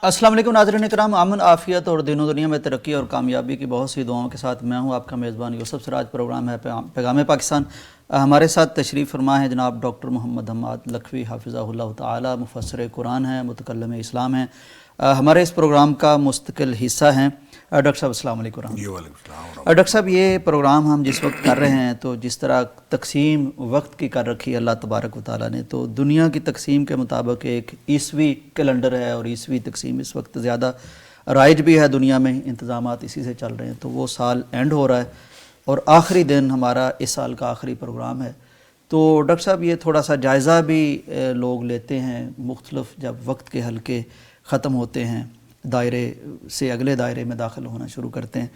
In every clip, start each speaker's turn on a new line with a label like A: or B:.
A: السلام علیکم ناظرین کرام، امن عافیت اور دین و دنیا میں ترقی اور کامیابی کی بہت سی دعاؤں کے ساتھ میں ہوں آپ کا میزبان یوسف سراج۔ پروگرام ہے پیغام پاکستان۔ ہمارے ساتھ تشریف فرما ہے جناب ڈاکٹر محمد حماد لکھوی حافظہ اللہ تعالی، مفسر قرآن ہیں، متکلم اسلام ہیں، ہمارے اس پروگرام کا مستقل حصہ ہیں۔ ڈاکٹر صاحب السلام علیکم ورحمۃ اللہ۔
B: وعلیکم السلام۔
A: ڈاکٹر صاحب یہ پروگرام ہم جس وقت کر رہے ہیں تو جس طرح تقسیم وقت کی کر رکھی ہے اللہ تبارک و تعالیٰ نے، تو دنیا کی تقسیم کے مطابق ایک عیسوی کیلنڈر ہے اور عیسوی تقسیم اس وقت زیادہ رائج بھی ہے دنیا میں، انتظامات اسی سے چل رہے ہیں۔ تو وہ سال اینڈ ہو رہا ہے اور آخری دن ہمارا اس سال کا آخری پروگرام ہے۔ تو ڈاکٹر صاحب یہ تھوڑا سا جائزہ بھی لوگ لیتے ہیں مختلف، جب وقت کے حلقے ختم ہوتے ہیں دائرے سے اگلے دائرے میں داخل ہونا شروع کرتے ہیں،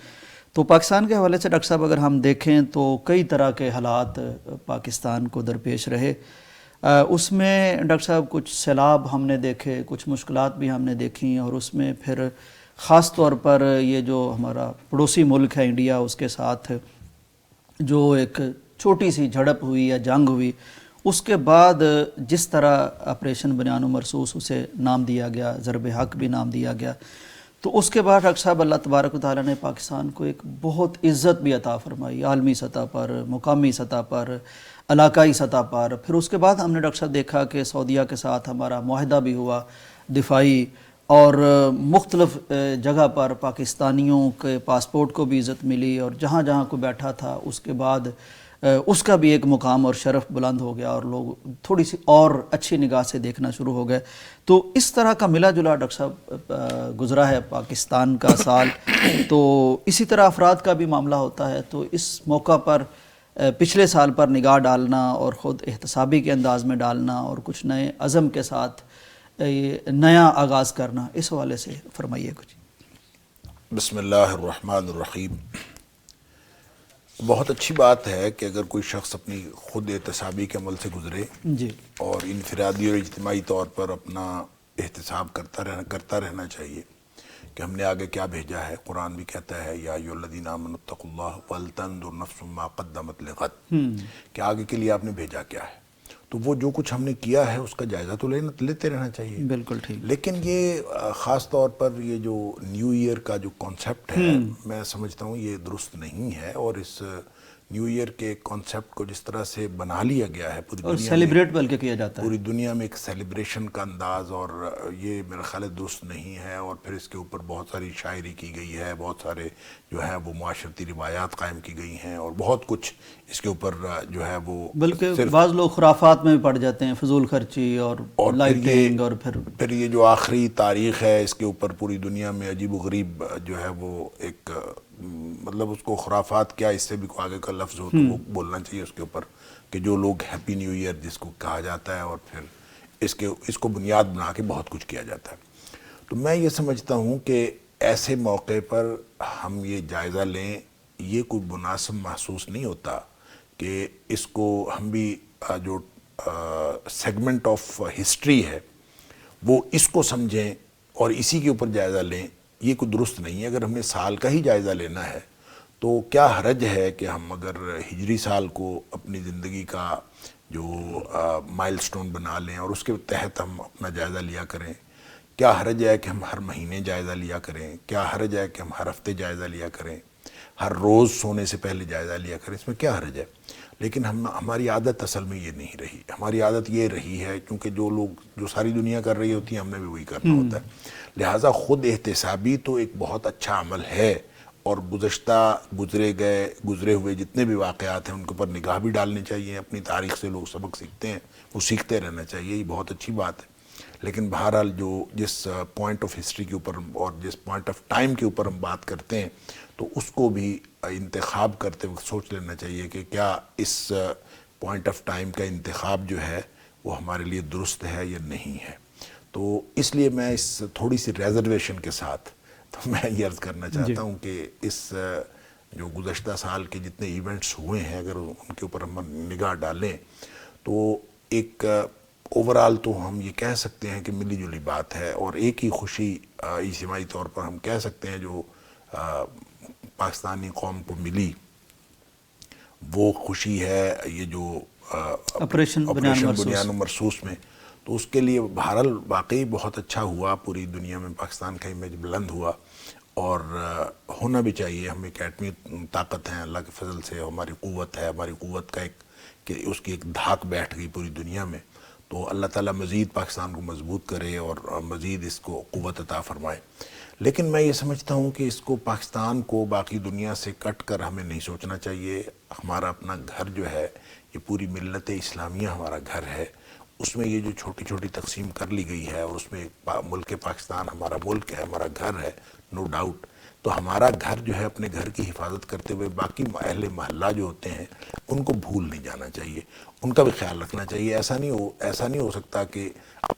A: تو پاکستان کے حوالے سے ڈاکٹر صاحب اگر ہم دیکھیں تو کئی طرح کے حالات پاکستان کو درپیش رہے۔ اس میں ڈاکٹر صاحب کچھ سیلاب ہم نے دیکھے، کچھ مشکلات بھی ہم نے دیکھیں، اور اس میں پھر خاص طور پر یہ جو ہمارا پڑوسی ملک ہے انڈیا، اس کے ساتھ جو ایک چھوٹی سی جھڑپ ہوئی یا جنگ ہوئی، اس کے بعد جس طرح آپریشن بنیان و مرصوص اسے نام دیا گیا، ضرب حق بھی نام دیا گیا، تو اس کے بعد ڈاکٹر صاحب اللہ تبارک و تعالیٰ نے پاکستان کو ایک بہت عزت بھی عطا فرمائی، عالمی سطح پر، مقامی سطح پر، علاقائی سطح پر۔ پھر اس کے بعد ہم نے ڈاکٹر صاحب دیکھا کہ سعودیہ کے ساتھ ہمارا معاہدہ بھی ہوا دفاعی، اور مختلف جگہ پر پاکستانیوں کے پاسپورٹ کو بھی عزت ملی، اور جہاں جہاں کو بیٹھا تھا اس کے بعد اس کا بھی ایک مقام اور شرف بلند ہو گیا، اور لوگ تھوڑی سی اور اچھی نگاہ سے دیکھنا شروع ہو گئے۔ تو اس طرح کا ملا جلا ڈاکٹر صاحب گزرا ہے پاکستان کا سال۔ تو اسی طرح افراد کا بھی معاملہ ہوتا ہے، تو اس موقع پر پچھلے سال پر نگاہ ڈالنا اور خود احتسابی کے انداز میں ڈالنا اور کچھ نئے عزم کے ساتھ نیا آغاز کرنا، اس حوالے سے فرمائیے کچھ۔
B: بسم اللہ الرحمن الرحیم۔ بہت اچھی بات ہے کہ اگر کوئی شخص اپنی خود احتسابی کے عمل سے گزرے
A: جی،
B: اور انفرادی اور اجتماعی طور پر اپنا احتساب کرتا رہنا چاہیے کہ ہم نے آگے کیا بھیجا ہے۔ قرآن بھی کہتا ہے یا ایھا الذین آمنوا اتقوا اللہ ولتنظر نفس ما قدمت لغد، کہ آگے کے لیے آپ نے بھیجا کیا ہے۔ تو وہ جو کچھ ہم نے کیا ہے اس کا جائزہ تو لیتے رہنا چاہیے۔
A: بالکل ٹھیک۔
B: لیکن یہ خاص طور پر یہ جو نیو ایئر کا جو کانسیپٹ ہے، میں سمجھتا ہوں یہ درست نہیں ہے، اور اس نیو ایئر کے کانسیپٹ کو جس طرح سے بنا لیا گیا ہے پوری
A: اور
B: دنیا
A: سیلیبریٹ بلکہ کیا جاتا ہے،
B: پوری دنیا میں ایک سیلیبریشن کا انداز، اور یہ میرا خیال ہے درست نہیں ہے۔ اور پھر اس کے اوپر بہت ساری شاعری کی گئی ہے، بہت سارے جو ہے وہ معاشرتی روایات قائم کی گئی ہیں، اور بہت کچھ اس کے اوپر جو ہے وہ
A: بلکہ بعض لوگ خرافات میں بھی پڑ جاتے ہیں، فضول خرچی اور لائٹنگ، اور
B: پھر یہ جو آخری تاریخ ہے اس کے اوپر پوری دنیا میں عجیب و غریب جو ہے وہ ایک مطلب اس کو خرافات کیا، اس سے بھی کوئی آگے کا لفظ ہو تو وہ بولنا چاہیے اس کے اوپر، کہ جو لوگ ہیپی نیو ایئر جس کو کہا جاتا ہے، اور پھر اس کو بنیاد بنا کے بہت کچھ کیا جاتا ہے۔ تو میں یہ سمجھتا ہوں کہ ایسے موقع پر ہم یہ جائزہ لیں، یہ کوئی مناسب محسوس نہیں ہوتا کہ اس کو ہم بھی جو سیگمنٹ آف ہسٹری ہے وہ اس کو سمجھیں اور اسی کے اوپر جائزہ لیں، یہ کوئی درست نہیں ہے۔ اگر ہمیں سال کا ہی جائزہ لینا ہے تو کیا حرج ہے کہ ہم اگر ہجری سال کو اپنی زندگی کا جو مائل سٹون بنا لیں اور اس کے تحت ہم اپنا جائزہ لیا کریں؟ کیا حرج ہے کہ ہم ہر مہینے جائزہ لیا کریں؟ کیا حرج ہے کہ ہم ہر ہفتے جائزہ لیا کریں؟ ہر روز سونے سے پہلے جائزہ لیا کریں؟ اس میں کیا حرج ہے؟ لیکن ہماری عادت اصل میں یہ نہیں رہی۔ ہماری عادت یہ رہی ہے کیونکہ جو ساری دنیا کر رہی ہوتی ہے ہم نے بھی وہی کرنا ہوتا ہے، لہٰذا خود احتسابی تو ایک بہت اچھا عمل ہے، اور گزرے ہوئے جتنے بھی واقعات ہیں ان کے اوپر نگاہ بھی ڈالنی چاہیے۔ اپنی تاریخ سے لوگ سبق سیکھتے ہیں، وہ سیکھتے رہنا چاہیے، یہ بہت اچھی بات ہے۔ لیکن بہرحال جس پوائنٹ آف ہسٹری کے اوپر اور جس پوائنٹ آف ٹائم کے اوپر ہم بات کرتے ہیں تو اس کو بھی انتخاب کرتے وقت سوچ لینا چاہیے کہ کیا اس پوائنٹ آف ٹائم کا انتخاب جو ہے وہ ہمارے لیے درست ہے یا نہیں ہے۔ تو اس لیے میں اس تھوڑی سی ریزرویشن کے ساتھ تو میں یہ عرض کرنا چاہتا ہوں کہ اس جو گزشتہ سال کے جتنے ایونٹس ہوئے ہیں اگر ان کے اوپر ہم نگاہ ڈالیں تو ایک اوورال تو ہم یہ کہہ سکتے ہیں کہ ملی جلی بات ہے، اور ایک ہی خوشی اجتماعی طور پر ہم کہہ سکتے ہیں جو پاکستانی قوم کو ملی، وہ خوشی ہے یہ جو آپریشن بنیان و مرصوص میں۔ تو اس کے لیے بہرحال واقعی بہت اچھا ہوا، پوری دنیا میں پاکستان کا امیج بلند ہوا، اور ہونا بھی چاہیے. ہم ایک ایٹمی طاقت ہیں اللہ کے فضل سے، ہماری قوت ہے، ہماری قوت کا ایک کہ اس کی ایک دھاک بیٹھ گئی پوری دنیا میں. تو اللہ تعالیٰ مزید پاکستان کو مضبوط کرے اور مزید اس کو قوت عطا فرمائے. لیکن میں یہ سمجھتا ہوں کہ اس کو پاکستان کو باقی دنیا سے کٹ کر ہمیں نہیں سوچنا چاہیے. ہمارا اپنا گھر جو ہے، یہ پوری ملت اسلامیہ ہمارا گھر ہے، اس میں یہ جو چھوٹی چھوٹی تقسیم کر لی گئی ہے، اور اس میں ملک پاکستان ہمارا ملک ہے، ہمارا گھر ہے، نو ڈاؤٹ. تو ہمارا گھر جو ہے اپنے گھر کی حفاظت کرتے ہوئے باقی اہل محلہ جو ہوتے ہیں ان کو بھول نہیں جانا چاہیے، ان کا بھی خیال رکھنا چاہیے. ایسا نہیں ہو سکتا کہ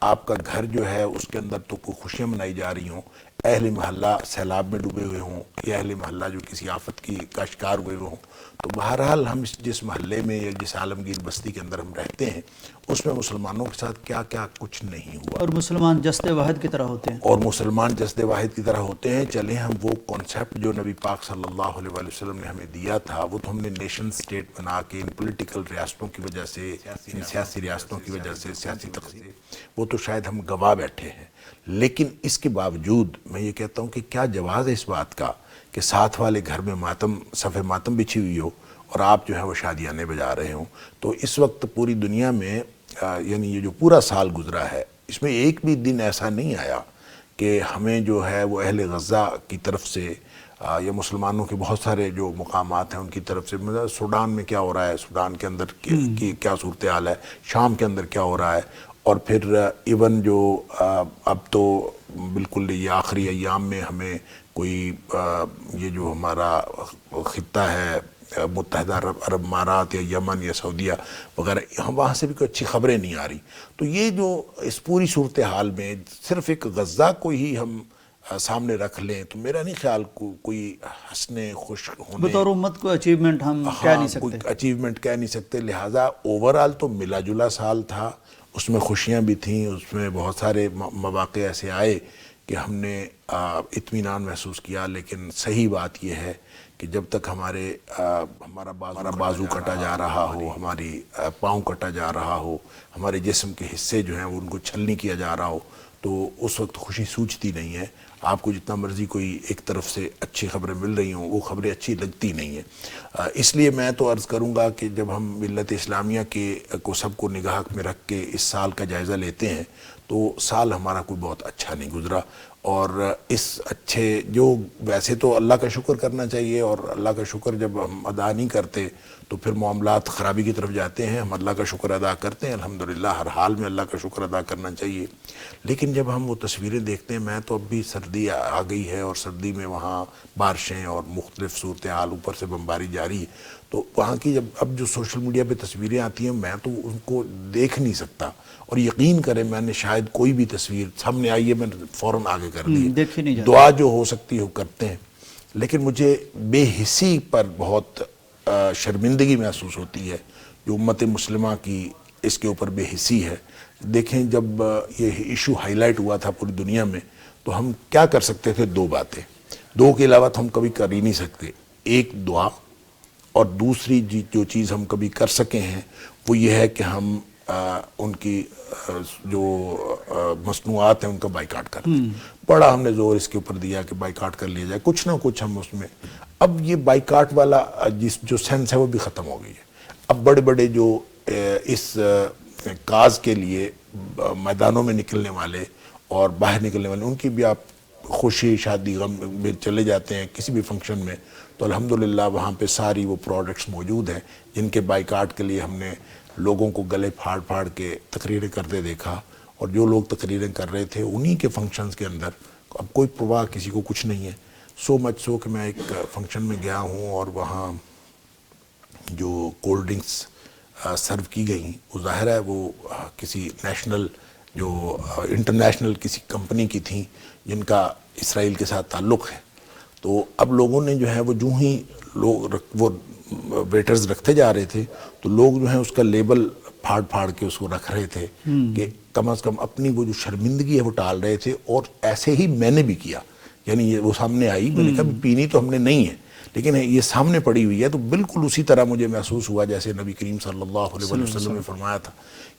B: آپ کا گھر جو ہے اس کے اندر تو کوئی خوشیاں منائی جا رہی ہوں، اہل محلہ سیلاب میں ڈوبے ہوئے ہوں، یا اہل محلہ جو کسی آفت کا شکار ہوئے ہوں. تو بہرحال ہم جس محلے میں یا جس عالمگیر بستی کے اندر ہم رہتے ہیں اس میں مسلمانوں کے ساتھ کیا کیا کچھ نہیں ہوا،
A: اور مسلمان جسد واحد کی طرح ہوتے ہیں.
B: اور مسلمان جسد واحد کی طرح ہوتے ہیں. چلیں ہم وہ کانسیپٹ جو نبی پاک صلی اللہ علیہ وآلہ وسلم نے ہمیں دیا تھا، وہ تو ہم نے نیشن سٹیٹ بنا کے ان پولیٹیکل ریاستوں کی وجہ سے، ان سیاسی ریاستوں کی وجہ سے، سیاسی تقسیم، وہ تو شاید ہم گواہ بیٹھے ہیں. لیکن اس کے باوجود میں یہ کہتا ہوں کہ کیا جواز ہے اس بات کا کہ ساتھ والے گھر میں صف ماتم بچھی ہوئی ہو اور آپ جو ہے وہ شادیانے بجا رہے ہوں. تو اس وقت پوری دنیا میں یعنی یہ جو پورا سال گزرا ہے اس میں ایک بھی دن ایسا نہیں آیا کہ ہمیں جو ہے وہ اہل غزہ کی طرف سے یا مسلمانوں کے بہت سارے جو مقامات ہیں ان کی طرف سے، سوڈان میں کیا ہو رہا ہے، سوڈان کے اندر کی کیا صورتحال ہے، شام کے اندر کیا ہو رہا ہے، اور پھر ایون جو اب تو بالکل یہ آخری ایام میں ہمیں کوئی یہ جو ہمارا خطہ ہے متحدہ عرب امارات یا یمن یا سعودیہ وغیرہ، وہاں سے بھی کوئی اچھی خبریں نہیں آ رہی. تو یہ جو اس پوری صورتحال میں صرف ایک غزہ کو ہی ہم سامنے رکھ لیں تو میرا نہیں خیال کوئی ہنسنے خوش ہونے
A: بطور امت کو اچیومنٹ ہم کہہ نہیں سکتے،
B: کوئی اچیومنٹ کہہ نہیں سکتے. لہٰذا اوورآل تو ملا جلا سال تھا، اس میں خوشیاں بھی تھیں، اس میں بہت سارے مواقع ایسے آئے کہ ہم نے اطمینان محسوس کیا. لیکن صحیح بات یہ ہے کہ جب تک ہمارا بازو کٹا جا رہا ہو، ہماری پاؤں کٹا جا رہا ہو، ہمارے جسم کے حصے جو ہیں ان کو چھلنی کیا جا رہا ہو، تو اس وقت خوشی سوچتی نہیں ہے. آپ کو جتنا مرضی کوئی ایک طرف سے اچھی خبریں مل رہی ہوں، وہ خبریں اچھی لگتی نہیں ہیں. اس لیے میں تو عرض کروں گا کہ جب ہم ملت اسلامیہ کو سب کو نگاہ میں رکھ کے اس سال کا جائزہ لیتے ہیں تو سال ہمارا کوئی بہت اچھا نہیں گزرا. اور اس اچھے جو ویسے تو اللہ کا شکر کرنا چاہیے، اور اللہ کا شکر جب ہم ادا نہیں کرتے تو پھر معاملات خرابی کی طرف جاتے ہیں. ہم اللہ کا شکر ادا کرتے ہیں الحمدللہ، ہر حال میں اللہ کا شکر ادا کرنا چاہیے. لیکن جب ہم وہ تصویریں دیکھتے ہیں، میں تو اب بھی سردی آ گئی ہے اور سردی میں وہاں بارشیں اور مختلف صورتحال، اوپر سے بمباری جاری، تو وہاں کی جب اب جو سوشل میڈیا پہ تصویریں آتی ہیں میں تو ان کو دیکھ نہیں سکتا. اور یقین کریں میں نے شاید کوئی بھی تصویر سامنے آئی ہے میں نے فوراً آگے کر دی، دعا جو ہو سکتی ہے وہ کرتے ہیں. لیکن مجھے بے حسی پر بہت شرمندگی محسوس ہوتی ہے جو امت مسلمہ کی اس کے اوپر بے حسی ہے. دیکھیں جب یہ ایشو ہائی لائٹ ہوا تھا پوری دنیا میں تو ہم کیا کر سکتے تھے؟ دو باتیں، دو کے علاوہ ہم کبھی کر ہی نہیں سکتے. ایک دعا، اور دوسری جو چیز ہم کبھی کر سکے ہیں وہ یہ ہے کہ ہم ان کی جو مصنوعات ہیں ان کا بائیکاٹ کرتے ہیں. بڑا ہم نے زور اس کے اوپر دیا کہ بائیکاٹ کر لیا جائے، کچھ نہ کچھ ہم اس میں. اب یہ بائیکاٹ والا جو سینس ہے وہ بھی ختم ہو گئی ہے. اب بڑے بڑے جو اس کاز کے لیے میدانوں میں نکلنے والے اور باہر نکلنے والے، ان کی بھی آپ خوشی شادی غم میں چلے جاتے ہیں کسی بھی فنکشن میں تو الحمدللہ وہاں پہ ساری وہ پروڈکٹس موجود ہیں جن کے بائیکاٹ کے لیے ہم نے لوگوں کو گلے پھاڑ پھاڑ کے تقریریں کرتے دیکھا. اور جو لوگ تقریریں کر رہے تھے انہی کے فنکشنز کے اندر اب کوئی پرواہ کسی کو کچھ نہیں ہے. سو مچ سو کہ میں ایک فنکشن میں گیا ہوں اور وہاں جو کولڈ ڈرنکس سرو کی گئیں وہ ظاہر ہے وہ کسی نیشنل جو انٹرنیشنل کسی کمپنی کی تھیں جن کا اسرائیل کے ساتھ تعلق ہے. تو اب لوگوں نے جو ہے وہ جو ہی وہ ویٹرز رکھتے جا رہے تھے تو لوگ جو ہیں اس کا لیبل پھاڑ پھاڑ کے اس کو رکھ رہے تھے کہ کم از کم اپنی وہ جو شرمندگی ہے وہ ٹال رہے تھے. اور ایسے ہی میں نے بھی کیا، یعنی وہ سامنے آئی، میں نے کہا پینی تو ہم نے نہیں ہے لیکن یہ سامنے پڑی ہوئی ہے. تو بالکل اسی طرح مجھے محسوس ہوا جیسے نبی کریم صلی اللہ علیہ وسلم نے فرمایا تھا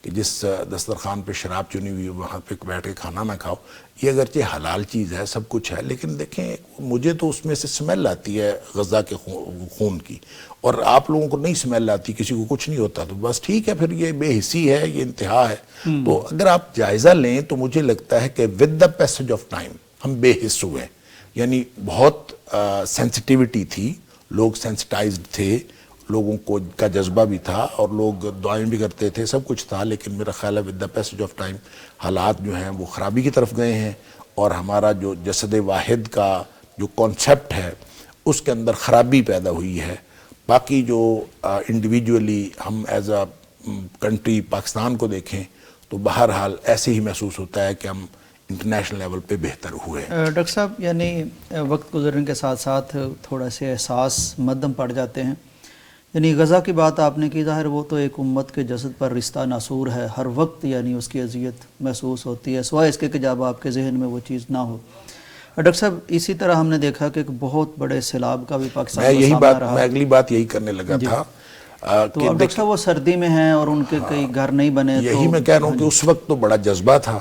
B: کہ جس دسترخوان پہ شراب چنی ہوئی وہاں پہ بیٹھ کے کھانا نہ کھاؤ. یہ اگرچہ حلال چیز ہے، سب کچھ ہے، لیکن دیکھیں مجھے تو اس میں سے سمیل آتی ہے غذا کے خون کی، اور آپ لوگوں کو نہیں سمیل آتی، کسی کو کچھ نہیں ہوتا، تو بس ٹھیک ہے، پھر یہ بے حسی ہے، یہ انتہا ہے. تو اگر آپ جائزہ لیں تو مجھے لگتا ہے کہ with the passage of time ہم بے حس ہوئے، یعنی بہت سینسٹیوٹی تھی، لوگ سینسٹائزڈ تھے، لوگوں کو کا جذبہ بھی تھا، اور لوگ دعائیں بھی کرتے تھے، سب کچھ تھا. لیکن میرا خیال ہے with the passage of time حالات جو ہیں وہ خرابی کی طرف گئے ہیں، اور ہمارا جو جسد واحد کا جو کانسیپٹ ہے اس کے اندر خرابی پیدا ہوئی ہے. باقی جو انڈیویجولی ہم ایز اے کنٹری پاکستان کو دیکھیں تو بہرحال ایسے ہی محسوس ہوتا ہے کہ ہم انٹرنیشنل لیول پہ بہتر ہوئے.
A: ڈاکٹر صاحب، یعنی وقت گزرنے کے ساتھ ساتھ تھوڑا سے احساس مدھم پڑ جاتے ہیں. یعنی غزہ کی بات آپ نے کی، ظاہر وہ تو ایک امت کے جسد پر رشتہ ناسور ہے، ہر وقت یعنی اس کی اذیت محسوس ہوتی ہے، سوائے اس کے کہ جب آپ کے ذہن میں وہ چیز نہ ہو. ڈاکٹر صاحب، اسی طرح ہم نے دیکھا کہ ایک بہت بڑے سیلاب کا بھی پاکستان کو سامنا رہا.
B: میں اگلی بات یہی کرنے لگا تھا
A: تو اب ڈاکٹر صاحب وہ سردی میں ہیں اور ان کے کئی گھر نہیں بنے.
B: یہی میں کہہ رہا ہوں کہ اس وقت تو بڑا جذبہ تھا،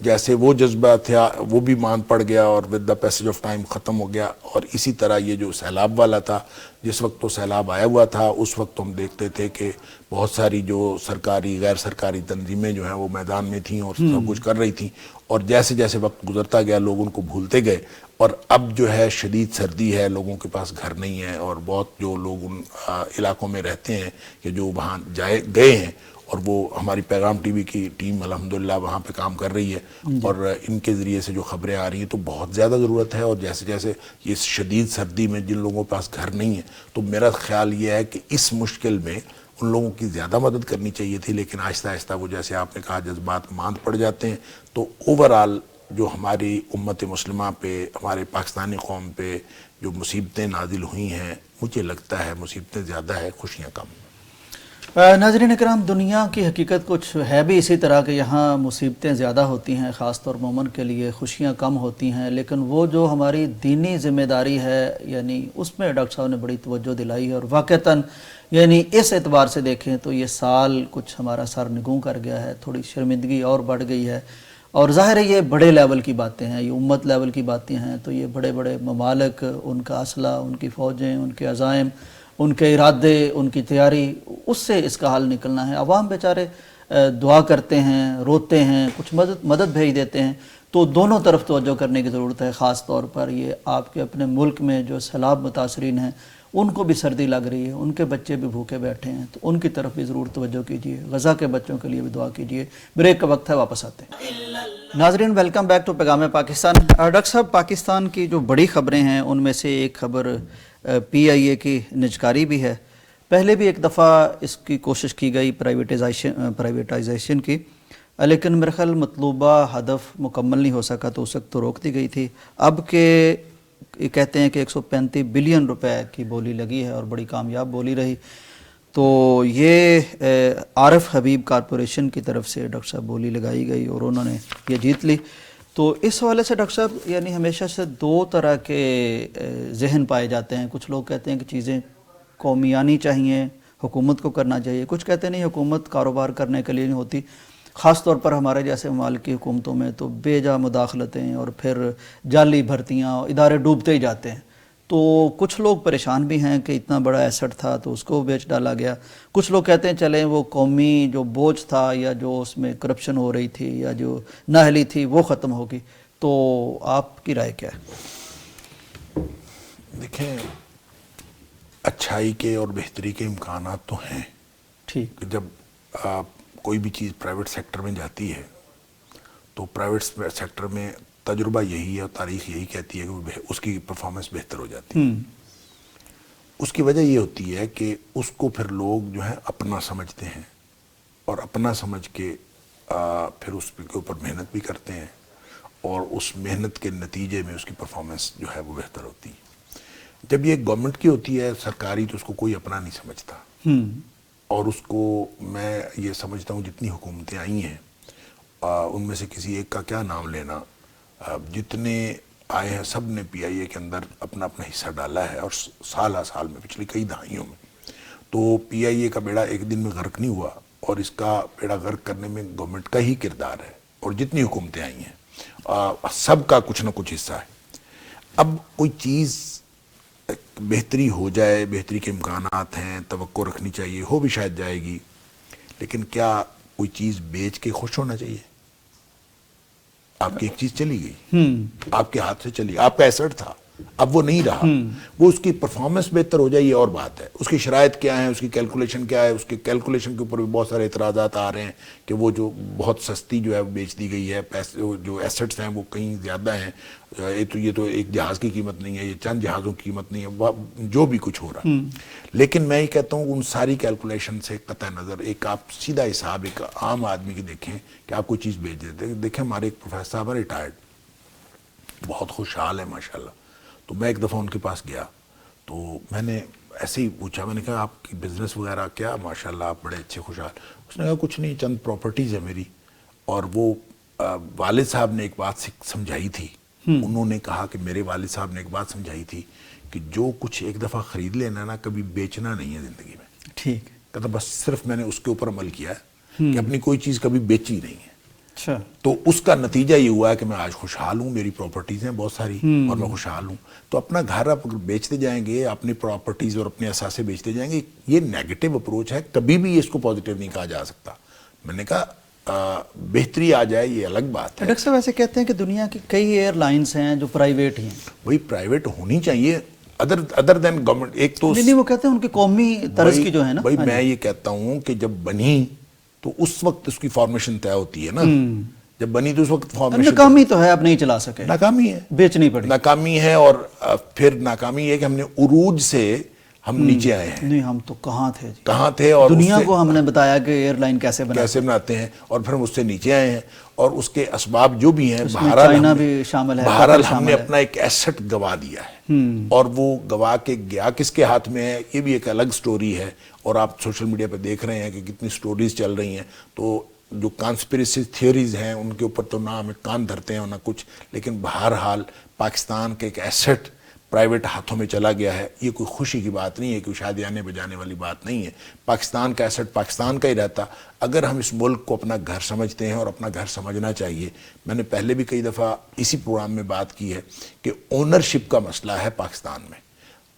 B: جیسے وہ جذبہ تھا وہ بھی مان پڑ گیا اور with the passage of time ختم ہو گیا. اور اسی طرح یہ جو سیلاب والا تھا، جس وقت تو سیلاب آیا ہوا تھا اس وقت ہم دیکھتے تھے کہ بہت ساری جو سرکاری غیر سرکاری تنظیمیں جو ہیں وہ میدان میں تھیں اور سب کچھ کر رہی تھیں، اور جیسے جیسے وقت گزرتا گیا لوگ ان کو بھولتے گئے. اور اب جو ہے شدید سردی ہے، لوگوں کے پاس گھر نہیں ہے، اور بہت جو لوگ ان علاقوں میں رہتے ہیں کہ جو وہاں گئے ہیں، اور وہ ہماری پیغام ٹی وی کی ٹیم الحمدللہ وہاں پہ کام کر رہی ہے، اور ان کے ذریعے سے جو خبریں آ رہی ہیں تو بہت زیادہ ضرورت ہے. اور جیسے جیسے یہ شدید سردی میں جن لوگوں کے پاس گھر نہیں ہے، تو میرا خیال یہ ہے کہ اس مشکل میں ان لوگوں کی زیادہ مدد کرنی چاہیے تھی. لیکن آہستہ آہستہ وہ جیسے آپ نے کہا جذبات ماند پڑ جاتے ہیں. تو اوورآل جو ہماری امت مسلمہ پہ، ہمارے پاکستانی قوم پہ جو مصیبتیں نازل ہوئی ہیں، مجھے لگتا ہے مصیبتیں زیادہ ہے، خوشیاں کم.
A: ناظرین اکرام، دنیا کی حقیقت کچھ ہے بھی اسی طرح کہ یہاں مصیبتیں زیادہ ہوتی ہیں، خاص طور مومن کے لیے خوشیاں کم ہوتی ہیں. لیکن وہ جو ہماری دینی ذمہ داری ہے، یعنی اس میں ڈاکٹر صاحب نے بڑی توجہ دلائی ہے. اور واقعتاً یعنی اس اعتبار سے دیکھیں تو یہ سال کچھ ہمارا سر نگوں کر گیا ہے، تھوڑی شرمندگی اور بڑھ گئی ہے. اور ظاہر ہے یہ بڑے لیول کی باتیں ہیں، یہ امت لیول کی باتیں ہیں. تو یہ بڑے بڑے ممالک، ان کا اسلحہ، ان کی فوجیں، ان کے عزائم، ان کے ارادے، ان کی تیاری، اس سے اس کا حل نکلنا ہے. عوام بیچارے دعا کرتے ہیں، روتے ہیں، کچھ مدد بھیج دیتے ہیں. تو دونوں طرف توجہ کرنے کی ضرورت ہے. خاص طور پر یہ آپ کے اپنے ملک میں جو سیلاب متاثرین ہیں ان کو بھی سردی لگ رہی ہے، ان کے بچے بھی بھوکے بیٹھے ہیں، تو ان کی طرف بھی ضرور توجہ کیجیے. غزہ کے بچوں کے لیے بھی دعا کیجیے. بریک کا وقت ہے، واپس آتے ہیں. ناظرین ویلکم بیک ٹو پیغام پاکستان. ڈاکٹر صاحب، پاکستان کی جو بڑی خبریں ہیں ان میں سے ایک خبر PIA کی نجکاری بھی ہے. پہلے بھی ایک دفعہ اس کی کوشش کی گئی پرائیویٹائزیشن کی، لیکن میرے خیال مطلوبہ ہدف مکمل نہیں ہو سکا، تو اس وقت تو روک دی گئی تھی. اب کہ یہ کہتے ہیں کہ 135 بلین روپے کی بولی لگی ہے اور بڑی کامیاب بولی رہی. تو یہ عارف حبیب کارپوریشن کی طرف سے ڈاکٹر صاحب بولی لگائی گئی اور انہوں نے یہ جیت لی. تو اس حوالے سے ڈاکٹر صاحب یعنی ہمیشہ سے دو طرح کے ذہن پائے جاتے ہیں. کچھ لوگ کہتے ہیں کہ چیزیں قومی آنی چاہیے، حکومت کو کرنا چاہیے. کچھ کہتے ہیں نہیں، حکومت کاروبار کرنے کے لیے نہیں ہوتی. خاص طور پر ہمارے جیسے ممالک کی حکومتوں میں تو بے جا مداخلتیں اور پھر جعلی بھرتیاں، ادارے ڈوبتے ہی جاتے ہیں. تو کچھ لوگ پریشان بھی ہیں کہ اتنا بڑا ایسٹ تھا تو اس کو بیچ ڈالا گیا. کچھ لوگ کہتے ہیں چلیں وہ قومی جو بوجھ تھا یا جو اس میں کرپشن ہو رہی تھی یا جو نااہلی تھی وہ ختم ہوگی. تو آپ کی رائے کیا ہے؟
B: دیکھیں، اچھائی کے اور بہتری کے امکانات تو ہیں.
A: ٹھیک.
B: جب کوئی بھی چیز پرائیویٹ سیکٹر میں جاتی ہے تو پرائیویٹ سیکٹر میں تجربہ یہی ہے اور تاریخ یہی کہتی ہے کہ اس کی پرفارمنس بہتر ہو جاتی ہے. اس کی وجہ یہ ہوتی ہے کہ اس کو پھر لوگ جو ہے اپنا سمجھتے ہیں اور اپنا سمجھ کے پھر اس کے اوپر محنت بھی کرتے ہیں اور اس محنت کے نتیجے میں اس کی پرفارمنس جو ہے وہ بہتر ہوتی ہے. جب یہ گورنمنٹ کی ہوتی ہے سرکاری تو اس کو کوئی اپنا نہیں سمجھتا. اور اس کو میں یہ سمجھتا ہوں جتنی حکومتیں آئی ہیں ان میں سے کسی ایک کا کیا نام لینا، جتنے آئے ہیں سب نے پی آئی اے کے اندر اپنا اپنا حصہ ڈالا ہے، اور سال ہر سال میں پچھلی کئی دہائیوں میں. تو پی آئی اے کا بیڑا ایک دن میں غرق نہیں ہوا، اور اس کا بیڑا غرق کرنے میں گورنمنٹ کا ہی کردار ہے، اور جتنی حکومتیں آئی ہیں سب کا کچھ نہ کچھ حصہ ہے. اب کوئی چیز بہتری ہو جائے، بہتری کے امکانات ہیں، توقع رکھنی چاہیے، ہو بھی شاید جائے گی، لیکن کیا کوئی چیز بیچ کے خوش ہونا چاہیے؟ آپ کی ایک چیز چلی گئی، آپ کے ہاتھ سے چلی، آپ کا ایسٹ تھا، اب وہ نہیں رہا، وہ اس کی پرفارمنس بہتر ہو جائے یہ اور بات ہے. اس کی شرائط کیا ہیں، اس کی کیلکولیشن کیا ہے، اس کی کیلکولیشن کے اوپر بھی بہت سارے اعتراضات آ رہے ہیں کہ وہ جو بہت سستی جو ہے وہ بیچ دی گئی ہے، پیسے جو ایسٹس ہیں وہ کہیں زیادہ ہیں. یہ تو ایک جہاز کی قیمت نہیں ہے، یہ چند جہازوں کی قیمت نہیں ہے، جو بھی کچھ ہو رہا ہے. لیکن میں یہ کہتا ہوں ان ساری کیلکولیشن سے قطع نظر ایک آپ سیدھا حساب ایک عام آدمی کی دیکھیں کہ آپ کوئی چیز بیچ دیتے. دیکھیں ہمارے ایک پروفیسر صاحب ہیں ریٹائرڈ، بہت خوشحال ہے ماشاءاللہ. تو میں ایک دفعہ ان کے پاس گیا تو میں نے ایسے ہی پوچھا، میں نے کہا آپ کی بزنس وغیرہ کیا، ماشاءاللہ آپ بڑے اچھے خوشحال. اس نے کہا کچھ نہیں، چند پراپرٹیز ہے میری. اور وہ والد صاحب نے ایک بات سمجھائی تھی، انہوں نے کہا کہ میرے والد صاحب نے ایک بات سمجھائی تھی کہ جو کچھ ایک دفعہ خرید لینا نا کبھی بیچنا نہیں ہے زندگی میں.
A: ٹھیک.
B: کہتا بس صرف میں نے اس کے اوپر عمل کیا ہے کہ اپنی کوئی چیز کبھی بیچی نہیں ہے.
A: اچھا.
B: تو اس کا نتیجہ یہ ہوا ہے کہ میں آج خوشحال ہوں، میری پراپرٹیز ہیں بہت ساری اور میں خوشحال ہوں. تو اپنا گھر آپ بیچتے جائیں گے، اپنی پراپرٹیز اور اپنے اثاثے بیچتے جائیں گے، یہ نیگیٹو اپروچ ہے، کبھی بھی اس کو پازیٹیو نہیں کہا جا سکتا. میں نے کہا بہتری آ جائے یہ الگ بات ہے.
A: ڈاکٹر صاحب ایسے کہتے ہیں کہ دنیا کی کئی ایئر لائنس ہیں جو پرائیویٹ ہی ہیں.
B: وہی پرائیویٹ ہونی چاہیے ادر دین گورنمنٹ. ایک تو
A: نہیں وہ کہتے ہیں ان کی قومی طرز کی جو ہے نا.
B: بھائی میں یہ کہتا ہوں کہ جب بنی تو اس وقت اس کی فارمیشن طے ہوتی ہے نا. جب بنی تو اس وقت فارمیشن
A: ناکامی تو ہے، اب نہیں چلا سکے،
B: ناکامی ہے،
A: بیچنی پڑی،
B: ناکامی ہے. اور پھر ناکامی ہے کہ ہم نے عروج سے ہم نیچے آئے ہیں.
A: نہیں ہم تو کہاں تھے جی،
B: کہاں تھے، اور
A: دنیا کو ہم نے بتایا کہ ایئر لائن کیسے
B: بناتے ہیں، اور پھر ہم اس سے نیچے آئے ہیں. اور اس کے اسباب جو بھی ہیں
A: چائنا بھی شامل ہے،
B: بہرحال ہم نے اپنا ایک ایسٹ گوا دیا ہے. اور وہ گوا کے گیا کس کے ہاتھ میں ہے یہ بھی ایک الگ سٹوری ہے. اور آپ سوشل میڈیا پہ دیکھ رہے ہیں کہ کتنی سٹوریز چل رہی ہیں. تو جو کانسپریسی تھیوریز ہیں ان کے اوپر تو نہ ہمیں کان دھرتے ہیں نہ کچھ، لیکن بہرحال پاکستان کے ایک ایسٹ پرائیویٹ ہاتھوں میں چلا گیا ہے. یہ کوئی خوشی کی بات نہیں ہے، کوئی شادیانے بجانے والی بات نہیں ہے. پاکستان کا ایسٹ پاکستان کا ہی رہتا. اگر ہم اس ملک کو اپنا گھر سمجھتے ہیں، اور اپنا گھر سمجھنا چاہیے، میں نے پہلے بھی کئی دفعہ اسی پروگرام میں بات کی ہے کہ اونرشپ کا مسئلہ ہے پاکستان میں.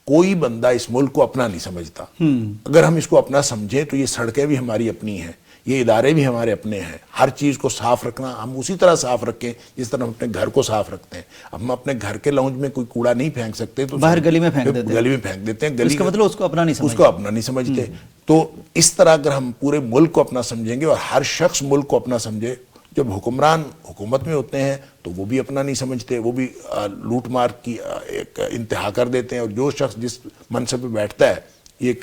B: کوئی بندہ اس ملک کو اپنا نہیں سمجھتا. اگر ہم اس کو اپنا سمجھیں تو یہ سڑکیں بھی ہماری اپنی ہیں، یہ ادارے بھی ہمارے اپنے ہیں. ہر چیز کو صاف رکھنا ہم اسی طرح صاف رکھیں جس طرح ہم اپنے گھر کو صاف رکھتے ہیں. ہم اپنے گھر کے لاؤنج میں کوئی کوڑا نہیں پھینک سکتے تو
A: باہر گلی میں پھینک
B: دیتے ہیں.
A: اس کا مطلب اس کو اپنا
B: نہیں سمجھتے. تو اس طرح اگر ہم پورے ملک کو اپنا سمجھیں گے اور ہر شخص ملک کو اپنا سمجھے. جب حکمران حکومت میں ہوتے ہیں تو وہ بھی اپنا نہیں سمجھتے، وہ بھی لوٹ مار کی ایک انتہا کر دیتے ہیں. اور جو شخص جس منصب پہ بیٹھتا ہے یہ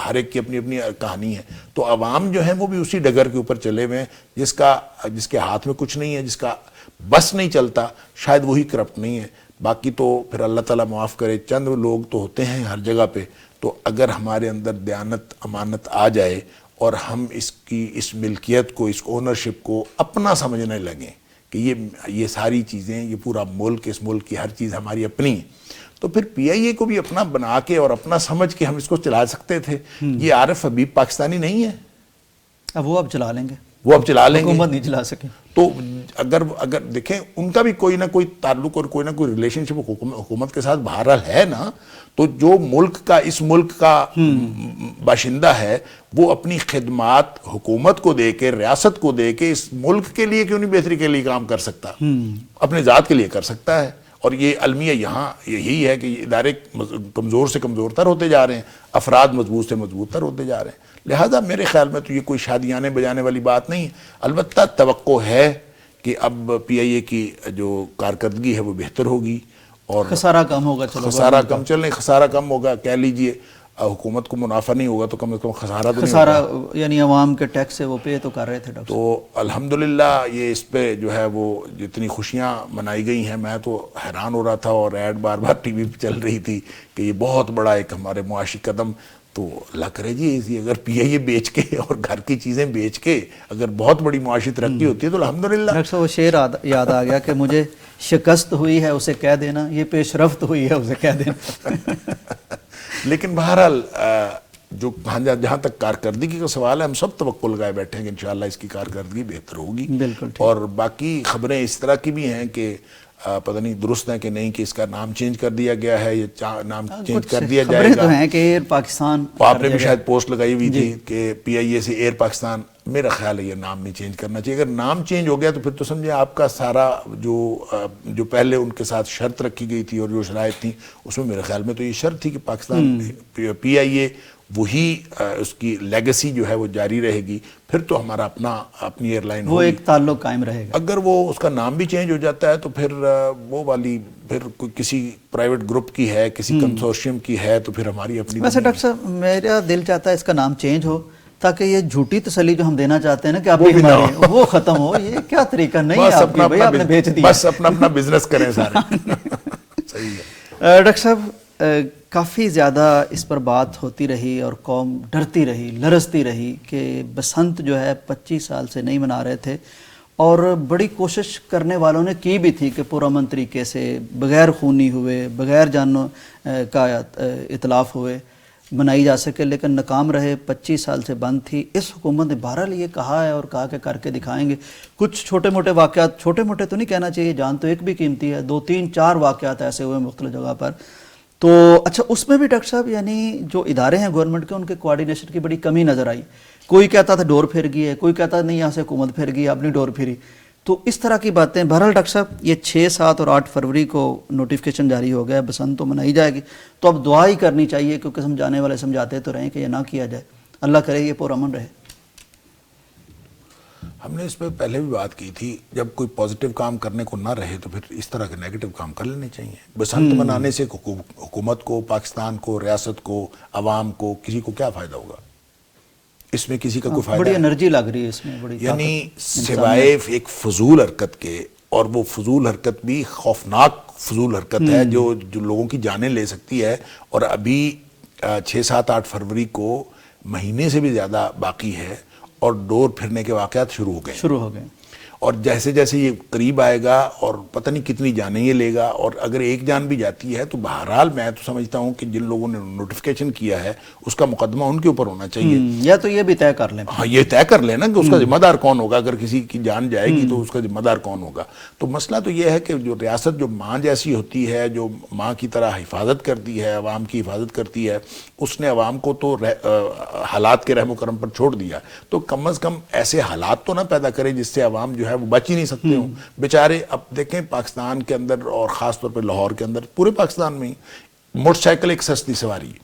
B: ہر ایک کی اپنی اپنی کہانی ہے. تو عوام جو ہیں وہ بھی اسی ڈگر کے اوپر چلے ہوئے ہیں. جس کے ہاتھ میں کچھ نہیں ہے، جس کا بس نہیں چلتا، شاید وہی کرپٹ نہیں ہے. باقی تو پھر اللہ تعالیٰ معاف کرے، چند لوگ تو ہوتے ہیں ہر جگہ پہ. تو اگر ہمارے اندر دیانت امانت آ جائے اور ہم اس ملکیت کو، اس اونرشپ کو اپنا سمجھنے لگیں کہ یہ ساری چیزیں، یہ پورا ملک، اس ملک کی ہر چیز ہماری اپنی ہے، تو پھر پی آئی اے کو بھی اپنا بنا کے اور اپنا سمجھ کے ہم اس کو چلا سکتے تھے. یہ عارف حبیب پاکستانی نہیں ہے،
A: اب وہ چلا لیں گے،
B: وہ اب چلا لیں گے،
A: حکومت نہیں چلا سکے.
B: تو اگر دیکھیں ان کا بھی کوئی نہ کوئی تعلق اور کوئی نہ کوئی ریلیشن شپ حکومت کے ساتھ بہرحال ہے نا. تو جو اس ملک کا باشندہ ہے وہ اپنی خدمات حکومت کو دے کے، ریاست کو دے کے، اس ملک کے لیے کیوں نہیں بہتری کے لیے کام کر سکتا؟ اپنے ذات کے لیے کر سکتا ہے. اور یہ المیہ یہاں یہی ہے کہ یہ ادارے کمزور سے کمزور تر ہوتے جا رہے ہیں، افراد مضبوط سے مضبوط تر ہوتے جا رہے ہیں. لہذا میرے خیال میں تو یہ کوئی شادیانے بجانے والی بات نہیں ہے. البتہ توقع ہے کہ اب پی آئی اے کی جو کارکردگی ہے وہ بہتر ہوگی اور
A: خسارہ کم ہوگا.
B: خسارہ کم ہوگا. کہہ لیجئے حکومت کو منافع نہیں ہوگا تو کم از کم خسارہ تو
A: خسارہ یعنی عوام کے ٹیکس سے وہ پے تو کر رہے تھے ڈاکٹر.
B: تو الحمدللہ یہ اس پہ جو ہے وہ جتنی خوشیاں منائی گئی ہیں، میں تو حیران ہو رہا تھا اور ایڈ بار بار ٹی وی پہ چل رہی تھی کہ یہ بہت بڑا ایک ہمارے معاشی قدم. تو اللہ کرے جی اگر پی آئی اے بیچ کے اور گھر کی چیزیں بیچ کے اگر بہت بڑی معاشی ترقی ہوتی ہے تو الحمدللہ.
A: ڈاکٹر صاحب وہ شعر یاد آ گیا کہ مجھے شکست ہوئی ہے اسے کہہ دینا، یہ پیش رفت ہوئی ہے اسے کہہ دینا۔
B: لیکن بہرحال جو جہاں تک کارکردگی کا سوال ہے، ہم سب توقع لگائے بیٹھے ہیں کہ انشاءاللہ اس کی کارکردگی بہتر ہوگی۔
A: بالکل ٹھیک۔
B: اور باقی خبریں اس طرح کی بھی ہیں کہ پتہ نہیں درست ہے کہ نہیں، کہ اس کا نام چینج کر دیا گیا ہے، یہ نام چینج کر دیا جائے
A: خبریں
B: گا۔
A: تو ہیں کہ ایئر پاکستان،
B: آپ نے بھی شاید پوسٹ لگائی ہوئی تھی کہ پی آئی اے سے ایئر پاکستان، میرا خیال ہے یہ نام نہیں چینج کرنا چاہیے۔ اگر نام چینج ہو گیا تو پھر تو سمجھے آپ کا سارا جو پہلے ان کے ساتھ شرط رکھی گئی تھی اور جو شرائط تھیں، اس میں میرے خیال میں تو یہ شرط تھی کہ پاکستان پی آئی اے وہی اس کی لیگسی جو ہے وہ جاری رہے گی، پھر تو ہمارا اپنی ایئر لائن
A: وہ ایک تعلق قائم رہے گا۔
B: اگر وہ اس کا نام بھی چینج ہو جاتا ہے تو پھر وہ والی پھر کسی پرائیویٹ گروپ کی ہے، کسی کنسورشیم کی ہے، تو پھر ہماری اپنی۔
A: ویسے ڈاکٹر صاحب میرا دل چاہتا ہے اس کا نام چینج ہو تاکہ یہ جھوٹی تسلی جو ہم دینا چاہتے ہیں نا کہ آپ بھی ہمارے، وہ ختم ہو۔ یہ کیا طریقہ نہیں ہے آپ کی، بھائی آپ نے بیچ دیا،
B: بس اپنا بزنس کریں سارے۔ صحیح ہے
A: ڈاکٹر صاحب کافی زیادہ اس پر بات ہوتی رہی اور قوم ڈرتی رہی، لرزتی رہی کہ بسنت جو ہے 25 سال سے نہیں منا رہے تھے، اور بڑی کوشش کرنے والوں نے کی بھی تھی کہ پرامن طریقے سے بغیر خونی ہوئے، بغیر جانوں کا اتلاف ہوئے منائی جا سکے، لیکن ناکام رہے۔ 25 سال سے بند تھی۔ اس حکومت نے بہرحال یہ کہا ہے اور کہا کہ کر کے دکھائیں گے۔ کچھ چھوٹے موٹے واقعات، چھوٹے موٹے تو نہیں کہنا چاہیے، جان تو ایک بھی قیمتی ہے، 2 3 4 واقعات ایسے ہوئے مختلف جگہ پر۔ تو اچھا اس میں بھی ڈاکٹر صاحب یعنی جو ادارے ہیں گورنمنٹ کے، ان کے کوارڈینیشن کی بڑی کمی نظر آئی۔ کوئی کہتا تھا ڈور پھر گئی ہے، کوئی کہتا نہیں یہاں سے حکومت پھر گئی، اپنی ڈور پھری۔ تو اس طرح کی باتیں، بہرحال ڈاکٹر صاحب یہ 6 7 اور 8 فروری کو نوٹیفیکیشن جاری ہو گیا ہے، بسنت تو منائی جائے گی، تو اب دعا ہی کرنی چاہیے، کیونکہ سمجھانے والے سمجھاتے تو رہیں کہ یہ نہ کیا جائے، اللہ کرے یہ پرامن رہے۔
B: ہم نے اس پہ پہلے بھی بات کی تھی، جب کوئی پازیٹیو کام کرنے کو نہ رہے تو پھر اس طرح کے نیگیٹو کام کر لینے چاہیے۔ بسنت منانے سے حکومت کو، پاکستان کو، ریاست کو، عوام کو، کسی کو کیا فائدہ ہوگا؟ اس میں کسی کا کوئی فائدہ
A: بڑی انرجی لگ رہی ہے اس میں، بڑی
B: یعنی سوائے ایک فضول حرکت کے، اور وہ فضول حرکت بھی خوفناک فضول حرکت ہے جو لوگوں کی جانیں لے سکتی ہے۔ اور ابھی 6 7 8 فروری کو مہینے سے بھی زیادہ باقی ہے، اور ڈور پھرنے کے واقعات شروع ہو گئے۔ اور جیسے جیسے یہ قریب آئے گا اور پتہ نہیں کتنی جانیں یہ لے گا، اور اگر ایک جان بھی جاتی ہے تو بہرحال میں تو سمجھتا ہوں کہ جن لوگوں نے نوٹیفیکیشن کیا ہے اس کا مقدمہ ان کے اوپر ہونا چاہیے،
A: یا تو یہ بھی طے کر لیں،
B: ہاں یہ طے کر لینا کہ اس کا ذمہ دار کون ہوگا۔ اگر کسی کی جان جائے گی تو اس کا ذمہ دار کون ہوگا؟ تو مسئلہ تو یہ ہے کہ جو ریاست جو ماں جیسی ہوتی ہے، جو ماں کی طرح حفاظت کرتی ہے، عوام کی حفاظت کرتی ہے، اس نے عوام کو تو حالات کے رحم و کرم پر چھوڑ دیا، تو کم از کم ایسے حالات تو نہ پیدا کرے جس سے عوام جو ہے وہ بچ ہی نہیں سکتے ہوں بیچارے۔ اب دیکھیں پاکستان کے اندر، اور خاص طور پہ لاہور کے اندر، پورے پاکستان میں ہی موٹر سائیکل ایک سستی سواری ہے،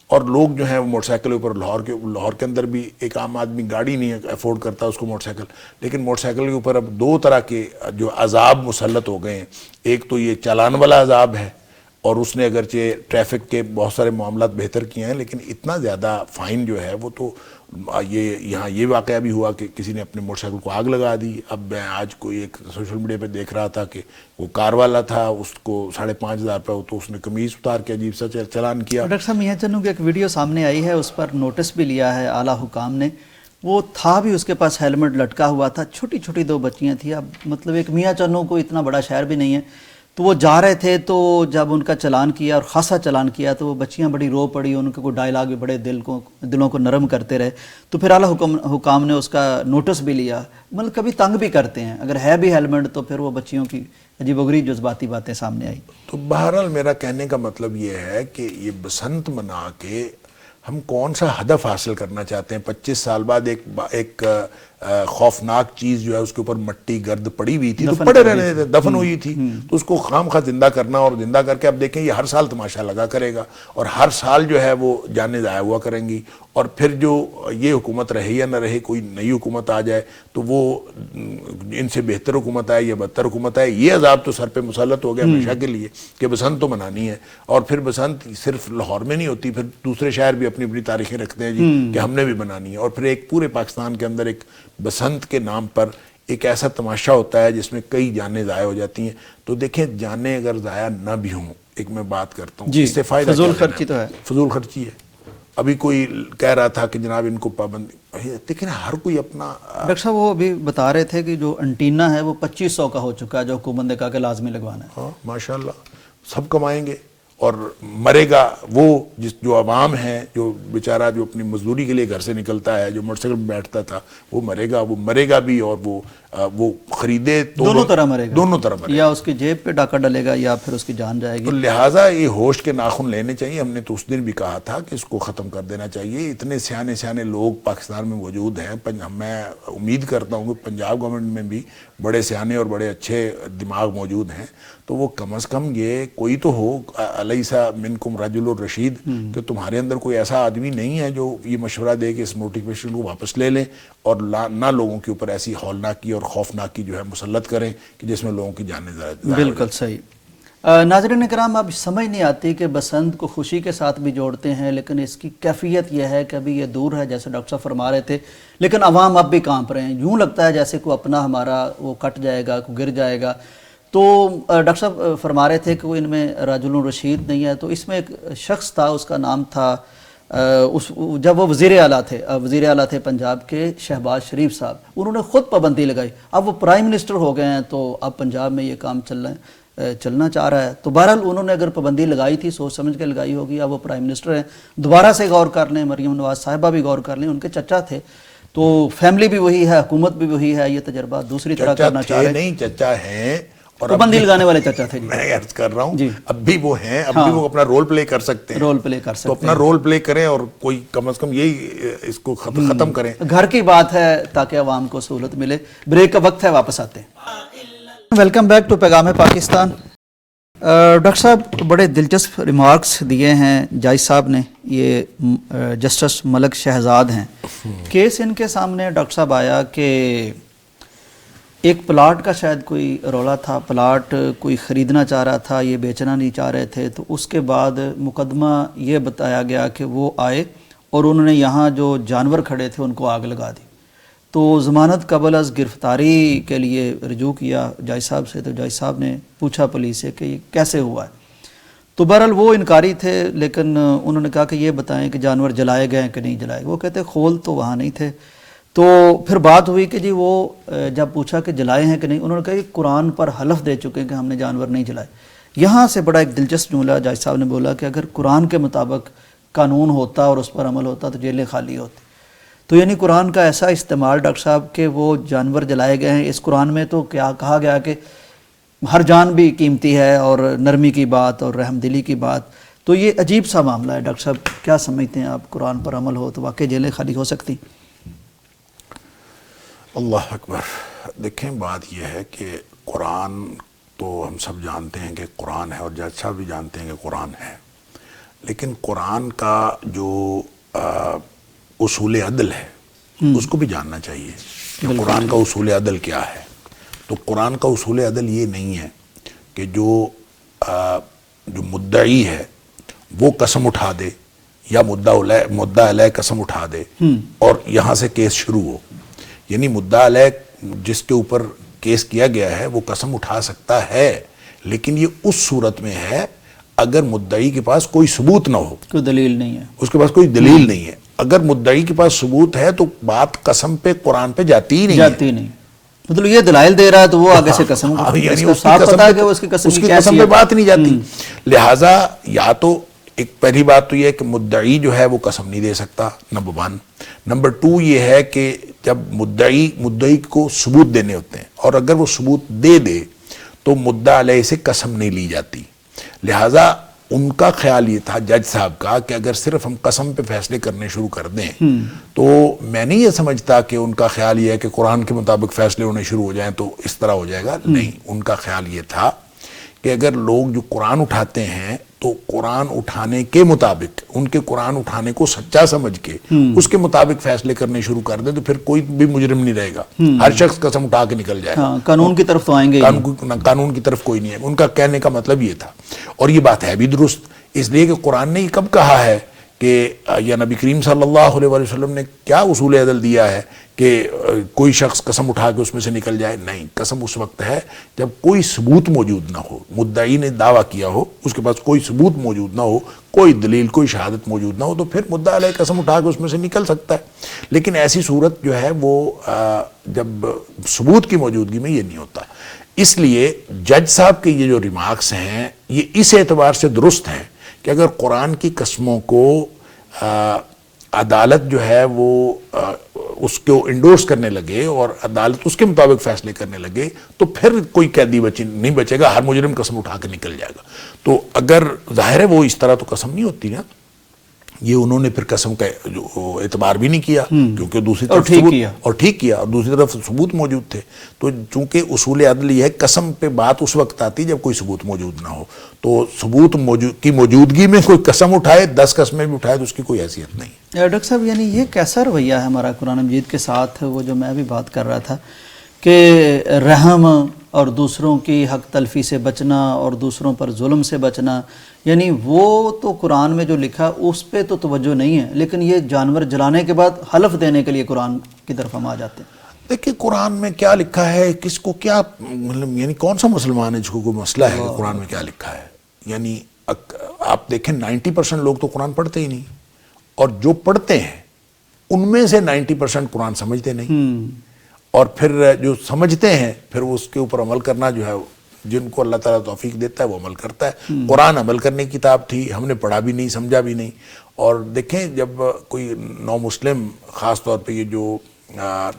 B: اور لوگ جو ہیں وہ موٹر سائیکل اوپر، لاہور کے اندر بھی ایک عام آدمی گاڑی نہیں افورڈ کرتا اس کو موٹر سائیکل، لیکن موٹر سائیکل کے اوپر اب 2 طرح کے جو عذاب مسلط ہو گئے ہیں۔ ایک تو یہ چالان والا عذاب ہے، اور اس نے اگرچہ ٹریفک کے بہت سارے معاملات بہتر کیے ہیں، لیکن اتنا زیادہ فائن جو ہے وہ تو یہاں یہ واقعہ بھی ہوا کہ کسی نے اپنے موٹر سائیکل کو آگ لگا دی۔ اب میں آج کوئی ایک سوشل میڈیا پہ دیکھ رہا تھا کہ وہ کار والا تھا، اس کو 5,500 روپے، تو اس نے قمیض اتار کے عجیب سا چلان کیا۔
A: ڈاکٹر صاحب میاں چنو کی ایک ویڈیو سامنے آئی ہے، اس پر نوٹس بھی لیا ہے اعلیٰ حکام نے، وہ تھا بھی اس کے پاس ہیلمٹ لٹکا ہوا تھا، چھوٹی چھوٹی 2 بچیاں تھیں۔ اب مطلب ایک میاں چنو کو اتنا بڑا شہر بھی نہیں ہے، تو وہ جا رہے تھے، تو جب ان کا چلان کیا اور خاصا چلان کیا تو وہ بچیاں بڑی رو پڑی، ان کے کوئی ڈائلاگ بھی بڑے دلوں کو نرم کرتے رہے، تو پھر اعلیٰ حکام نے اس کا نوٹس بھی لیا۔ مطلب کبھی تنگ بھی کرتے ہیں، اگر ہے بھی ہیلمٹ تو پھر وہ بچیوں کی عجیب و غریب جذباتی باتیں سامنے آئی۔
B: تو بہرحال میرا کہنے کا مطلب یہ ہے کہ یہ بسنت منا کے ہم کون سا ہدف حاصل کرنا چاہتے ہیں؟ 25 سال بعد ایک خوفناک چیز جو ہے اس کے اوپر مٹی گرد پڑی ہوئی تھی، تو پڑے رہنے دیتے، دفن ہوئی تھی، تو اس کو خام خواہ زندہ کرنا، اور زندہ کر کے اب دیکھیں یہ ہر سال تماشا لگا کرے گا، اور ہر سال جو ہے وہ جانیں ضائع ہوا کریں گی، اور پھر جو یہ حکومت رہے یا نہ رہے، کوئی نئی حکومت آ جائے تو وہ ان سے بہتر حکومت آئے یا بدتر حکومت آئے، یہ عذاب تو سر پہ مسلط ہو گیا ہمیشہ کے لیے کہ بسنت تو منانی ہے۔ اور پھر بسنت صرف لاہور میں نہیں ہوتی، پھر دوسرے شہر بھی اپنی اپنی تاریخیں رکھتے ہیں جی کہ ہم نے بھی منانی ہے، اور پھر ایک پورے پاکستان کے اندر ایک بسنت کے نام پر ایک ایسا تماشا ہوتا ہے جس میں کئی جانیں ضائع ہو جاتی ہیں۔ تو دیکھیں جانیں اگر ضائع نہ بھی ہوں، ایک میں بات کرتا ہوں، اس سے فائدہ
A: فضول خرچی تو ہے،
B: فضول خرچی ہے، ابھی کوئی کہہ رہا تھا کہ جناب ان کو پابندی، لیکن ہر کوئی اپنا
A: ڈاکٹر صاحب وہ ابھی بتا رہے تھے کہ جو انٹینا ہے وہ 2500 کا ہو چکا ہے جو حکومت نے کہا کہ لازمی لگوانا ہے.
B: ہاں ماشاءاللہ سب کمائیں گے اور مرے گا وہ جو عوام ہے، جو بیچارہ جو اپنی مزدوری کے لیے گھر سے نکلتا ہے، جو موٹر سائیکل پہ بیٹھتا تھا، وہ مرے گا بھی، اور وہ خریدے تو
A: دونوں طرح مرے گا،
B: دونوں طرح مرے گا،
A: یا اس کی جیب پہ ڈاکہ ڈلے گا یا پھر اس کی جان جائے گی.
B: تو لہٰذا یہ ہوش کے ناخن لینے چاہیے. ہم نے تو اس دن بھی کہا تھا کہ اس کو ختم کر دینا چاہیے. اتنے سیانے لوگ پاکستان میں موجود ہیں، میں امید کرتا ہوں کہ پنجاب گورنمنٹ میں بھی بڑے سیانے اور بڑے اچھے دماغ موجود ہیں، تو وہ کم از کم یہ کوئی تو ہو، الیس منکم رجل الرشید، کہ تمہارے اندر کوئی ایسا آدمی نہیں ہے جو یہ مشورہ دے کہ اس نوٹیفیکیشن کو واپس لے لیں اور نہ لوگوں کے اوپر ایسی ہولناکی اور خوفناکی جو ہے مسلط کریں کہ جس میں لوگوں کی جانیں ضائع ہو جائیں.
A: بالکل صحیح. ناظرین کرام، اب سمجھ نہیں آتی کہ بسنت کو خوشی کے ساتھ بھی جوڑتے ہیں، لیکن اس کی کیفیت یہ ہے کہ ابھی یہ دور ہے جیسے ڈاکٹر صاحب فرما رہے تھے، لیکن عوام اب بھی کانپ رہے ہیں. یوں لگتا ہے جیسے کوئی اپنا ہمارا وہ کٹ جائے گا، کوئی گر جائے گا. تو ڈاکٹر صاحب فرما رہے تھے کہ وہ ان میں رجل رشید نہیں ہے، تو اس میں ایک شخص تھا، اس کا نام تھا جب وہ وزیر اعلیٰ تھے پنجاب کے، شہباز شریف صاحب، انہوں نے خود پابندی لگائی. اب وہ پرائم منسٹر ہو گئے ہیں تو اب پنجاب میں یہ کام چلنا چاہ رہا ہے. تو بہرحال انہوں نے اگر پابندی لگائی تھی سوچ سمجھ کے لگائی ہوگی. اب وہ پرائم منسٹر ہیں، دوبارہ سے غور کر لیں. مریم نواز صاحبہ بھی غور کر لیں، ان کے چچا تھے، تو فیملی بھی وہی ہے، حکومت بھی وہی ہے. یہ تجربہ دوسری طرح کرنا چاہ رہے ہیں.
B: نہیں چچا ہیں، اور
A: پابندی لگانے والے چچا تھے.
B: میں عرض کر رہا ہوں
A: جی،
B: اب بھی وہ ہیں، اب بھی وہ اپنا رول پلے کر سکتے ہیں،
A: رول پلے کر سکتے
B: تو اپنا رول پلے کریں اور کوئی کم از کم یہی اس کو ختم کریں.
A: گھر کی بات ہے تاکہ عوام کو سہولت ملے. بریک کا وقت ہے، واپس آتے ہیں. ویلکم بیک ٹو پیغام پاکستان. ڈاکٹر صاحب بڑے دلچسپ ریمارکس دیے ہیں جائز صاحب نے. یہ جسٹس ملک شہزاد ہیں. کیس ان کے سامنے ڈاکٹر صاحب آیا کہ ایک پلاٹ کا شاید کوئی رولا تھا، پلاٹ کوئی خریدنا چاہ رہا تھا، یہ بیچنا نہیں چاہ رہے تھے. تو اس کے بعد مقدمہ یہ بتایا گیا کہ وہ آئے اور انہوں نے یہاں جو جانور کھڑے تھے ان کو آگ لگا دی. تو ضمانت قبل از گرفتاری کے لیے رجوع کیا جائز صاحب سے. تو جائز صاحب نے پوچھا پولیس سے کہ یہ کیسے ہوا ہے. تو بہرحال وہ انکاری تھے، لیکن انہوں نے کہا کہ یہ بتائیں کہ جانور جلائے گئے ہیں کہ نہیں جلائے گئے. وہ کہتے خول تو وہاں نہیں تھے. تو پھر بات ہوئی کہ جی وہ جب پوچھا کہ جلائے ہیں کہ نہیں، انہوں نے کہا کہ قرآن پر حلف دے چکے ہیں کہ ہم نے جانور نہیں جلائے. یہاں سے بڑا ایک دلچسپ جملہ جائز صاحب نے بولا کہ اگر قرآن کے مطابق قانون ہوتا اور اس پر عمل ہوتا تو جیلیں خالی ہوتی. تو یعنی قرآن کا ایسا استعمال ڈاکٹر صاحب کہ وہ جانور جلائے گئے ہیں. اس قرآن میں تو کیا کہا گیا کہ ہر جان بھی قیمتی ہے اور نرمی کی بات اور رحم دلی کی بات. تو یہ عجیب سا معاملہ ہے. ڈاکٹر صاحب کیا سمجھتے ہیں آپ، قرآن پر عمل ہو تو واقعی جیلیں خالی ہو سکتی؟
B: اللہ اکبر. دیکھیں بات یہ ہے کہ قرآن تو ہم سب جانتے ہیں کہ قرآن ہے، اور جج صاحب بھی جانتے ہیں کہ قرآن ہے، لیکن قرآن کا جو اصول عدل ہے اس کو بھی جاننا چاہیے کہ قرآن کا اصول عدل کیا ہے. تو قرآن کا اصول عدل یہ نہیں ہے کہ جو مدعی ہے وہ قسم اٹھا دے یا مدعا علیہ قسم اٹھا دے اور یہاں سے کیس شروع ہو. یعنی مدعا علیہ جس کے اوپر کیس کیا گیا ہے وہ قسم اٹھا سکتا ہے، لیکن یہ اس صورت میں ہے اگر مدعی کے پاس کوئی ثبوت نہ ہو،
A: کوئی دلیل نہیں ہے،
B: اس کے پاس کوئی دلیل نہیں ہے. اگر مدعی کے پاس ثبوت ہے تو بات قسم پہ قرآن پہ جاتی ہی نہیں.
A: مطلب یہ دلائل دے رہا ہے تو وہ آگے سے قسم
B: یعنی
A: اس کا پتہ ہے کہ اس کی قسم
B: پہ بات نہیں جاتی. لہٰذا یا تو ایک پہلی بات تو یہ ہے کہ مدعی جو ہے وہ قسم نہیں دے سکتا، نمبر 1. نمبر 2 یہ ہے کہ جب مدعی کو ثبوت دینے ہوتے ہیں اور اگر وہ ثبوت دے تو مدعا علیہ سے قسم نہیں لی جاتی. لہٰذا ان کا خیال یہ تھا جج صاحب کا کہ اگر صرف ہم قسم پہ فیصلے کرنے شروع کر دیں تو میں نہیں یہ سمجھتا کہ ان کا خیال یہ ہے کہ قرآن کے مطابق فیصلے ہونے شروع ہو جائیں تو اس طرح ہو جائے گا. نہیں، ان کا خیال یہ تھا کہ اگر لوگ جو قرآن اٹھاتے ہیں تو قرآن اٹھانے کے مطابق، ان کے قرآن اٹھانے کو سچا سمجھ کے اس کے مطابق فیصلے کرنے شروع کر دیں تو پھر کوئی بھی مجرم نہیں رہے گا. ہر شخص قسم اٹھا کے نکل جائے گا.
A: قانون کی طرف تو آئیں گے،
B: قانون کی طرف کوئی نہیں ہے. ان کا کہنے کا مطلب یہ تھا، اور یہ بات ہے بھی درست، اس لیے کہ قرآن نے یہ کب کہا ہے کہ یا نبی کریم صلی اللہ علیہ وسلم نے کیا اصول عدل دیا ہے کہ کوئی شخص قسم اٹھا کے اس میں سے نکل جائے؟ نہیں، قسم اس وقت ہے جب کوئی ثبوت موجود نہ ہو، مدعی نے دعویٰ کیا ہو، اس کے پاس کوئی ثبوت موجود نہ ہو، کوئی دلیل، کوئی شہادت موجود نہ ہو، تو پھر مدعا علیہ قسم اٹھا کے اس میں سے نکل سکتا ہے۔ لیکن ایسی صورت جو ہے وہ جب ثبوت کی موجودگی میں یہ نہیں ہوتا۔ اس لیے جج صاحب کے یہ جو ریمارکس ہیں یہ اس اعتبار سے درست ہیں کہ اگر قرآن کی قسموں کو عدالت جو ہے وہ اس کو انڈورس کرنے لگے اور عدالت اس کے مطابق فیصلے کرنے لگے تو پھر کوئی قیدی نہیں بچے گا، ہر مجرم قسم اٹھا کے نکل جائے گا۔ تو اگر ظاہر ہے وہ اس طرح تو قسم نہیں ہوتی نا، یہ انہوں نے پھر قسم کا اعتبار بھی نہیں کیا کیونکہ دوسری طرف ٹھیک کیا اور دوسری طرف ثبوت موجود تھے۔ تو چونکہ اصول عدل یہ ہے قسم پہ بات اس وقت آتی جب کوئی ثبوت موجود نہ ہو، تو ثبوت کی موجودگی میں کوئی قسم اٹھائے، 10 قسمیں بھی اٹھائے تو اس کی کوئی حیثیت نہیں ہے۔
A: ڈاکٹر صاحب یعنی یہ کیسا رویہ ہے ہمارا قرآن مجید کے ساتھ؟ وہ جو میں بھی بات کر رہا تھا کہ رحم اور دوسروں کی حق تلفی سے بچنا اور دوسروں پر ظلم سے بچنا، یعنی وہ تو قرآن میں جو لکھا اس پہ تو توجہ نہیں ہے، لیکن یہ جانور جلانے کے بعد حلف دینے کے لیے قرآن کی طرف ہم آ جاتے ہیں۔
B: دیکھیں قرآن میں کیا لکھا ہے، کس کو کیا مطلب، یعنی کون سا مسلمان ہے جس کو کوئی مسئلہ ہے کہ قرآن میں کیا لکھا ہے؟ یعنی آپ دیکھیں 90% لوگ تو قرآن پڑھتے ہی نہیں، اور جو پڑھتے ہیں ان میں سے 90% قرآن سمجھتے نہیں، اور پھر جو سمجھتے ہیں پھر اس کے اوپر عمل کرنا جو ہے، جن کو اللہ تعالیٰ توفیق دیتا ہے وہ عمل کرتا ہے۔ قرآن عمل کرنے کی کتاب تھی، ہم نے پڑھا بھی نہیں، سمجھا بھی نہیں۔ اور دیکھیں جب کوئی نو مسلم، خاص طور پہ یہ جو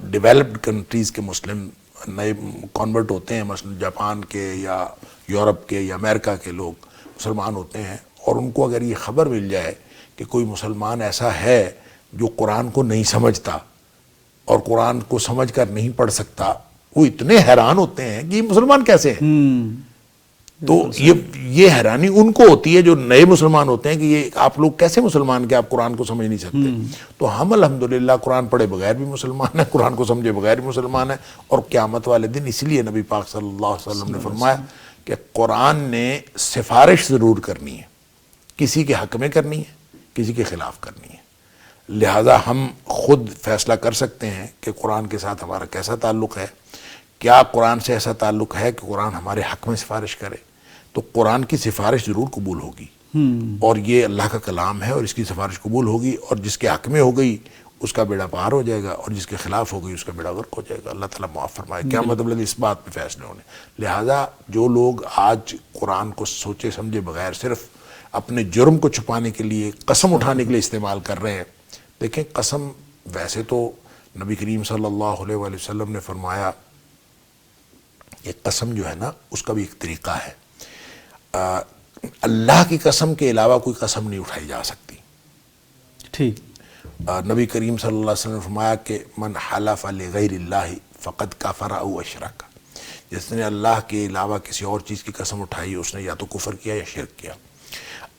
B: ڈیولپڈ کنٹریز کے مسلم نئے کنورٹ ہوتے ہیں، مثلا جاپان کے یا یورپ کے یا امریکہ کے لوگ مسلمان ہوتے ہیں، اور ان کو اگر یہ خبر مل جائے کہ کوئی مسلمان ایسا ہے جو قرآن کو نہیں سمجھتا اور قرآن کو سمجھ کر نہیں پڑھ سکتا، وہ اتنے حیران ہوتے ہیں کہ یہ مسلمان کیسے ہیں۔ تو یہ حیرانی ان کو ہوتی ہے جو نئے مسلمان ہوتے ہیں کہ یہ آپ لوگ کیسے مسلمان کہ آپ قرآن کو سمجھ نہیں سکتے۔ تو ہم الحمدللہ قرآن پڑھے بغیر بھی مسلمان ہیں، قرآن کو سمجھے بغیر بھی مسلمان ہیں، اور قیامت والے دن اس لیے نبی پاک صلی اللہ علیہ وسلم نے فرمایا کہ قرآن نے سفارش ضرور کرنی ہے، کسی کے حق میں کرنی ہے، کسی کے خلاف کرنی ہے۔ لہٰذا ہم خود فیصلہ کر سکتے ہیں کہ قرآن کے ساتھ ہمارا کیسا تعلق ہے۔ کیا قرآن سے ایسا تعلق ہے کہ قرآن ہمارے حق میں سفارش کرے؟ تو قرآن کی سفارش ضرور قبول ہوگی، اور یہ اللہ کا کلام ہے اور اس کی سفارش قبول ہوگی، اور جس کے حق میں ہو گئی اس کا بیڑا پار ہو جائے گا، اور جس کے خلاف ہو گئی اس کا بیڑا غرق ہو جائے گا۔ اللہ تعالیٰ معاف فرمائے۔ کیا مطلب اس بات پہ فیصلے ہونے۔ لہٰذا جو لوگ آج قرآن کو سوچے سمجھے بغیر صرف اپنے جرم کو چھپانے کے لیے، قسم اٹھانے کے لیے استعمال کر رہے ہیں، دیکھیں قسم ویسے تو نبی کریم صلی اللہ علیہ وآلہ وسلم نے فرمایا کہ قسم جو ہے نا اس کا بھی ایک طریقہ ہے۔ اللہ کی قسم کے علاوہ کوئی قسم نہیں اٹھائی جا سکتی۔
A: ٹھیک۔
B: نبی کریم صلی اللہ علیہ وسلم نے فرمایا کہ من حلف لغیر اللہ فقد کفر او اشرک، جس نے اللہ کے علاوہ کسی اور چیز کی قسم اٹھائی اس نے یا تو کفر کیا یا شرک کیا۔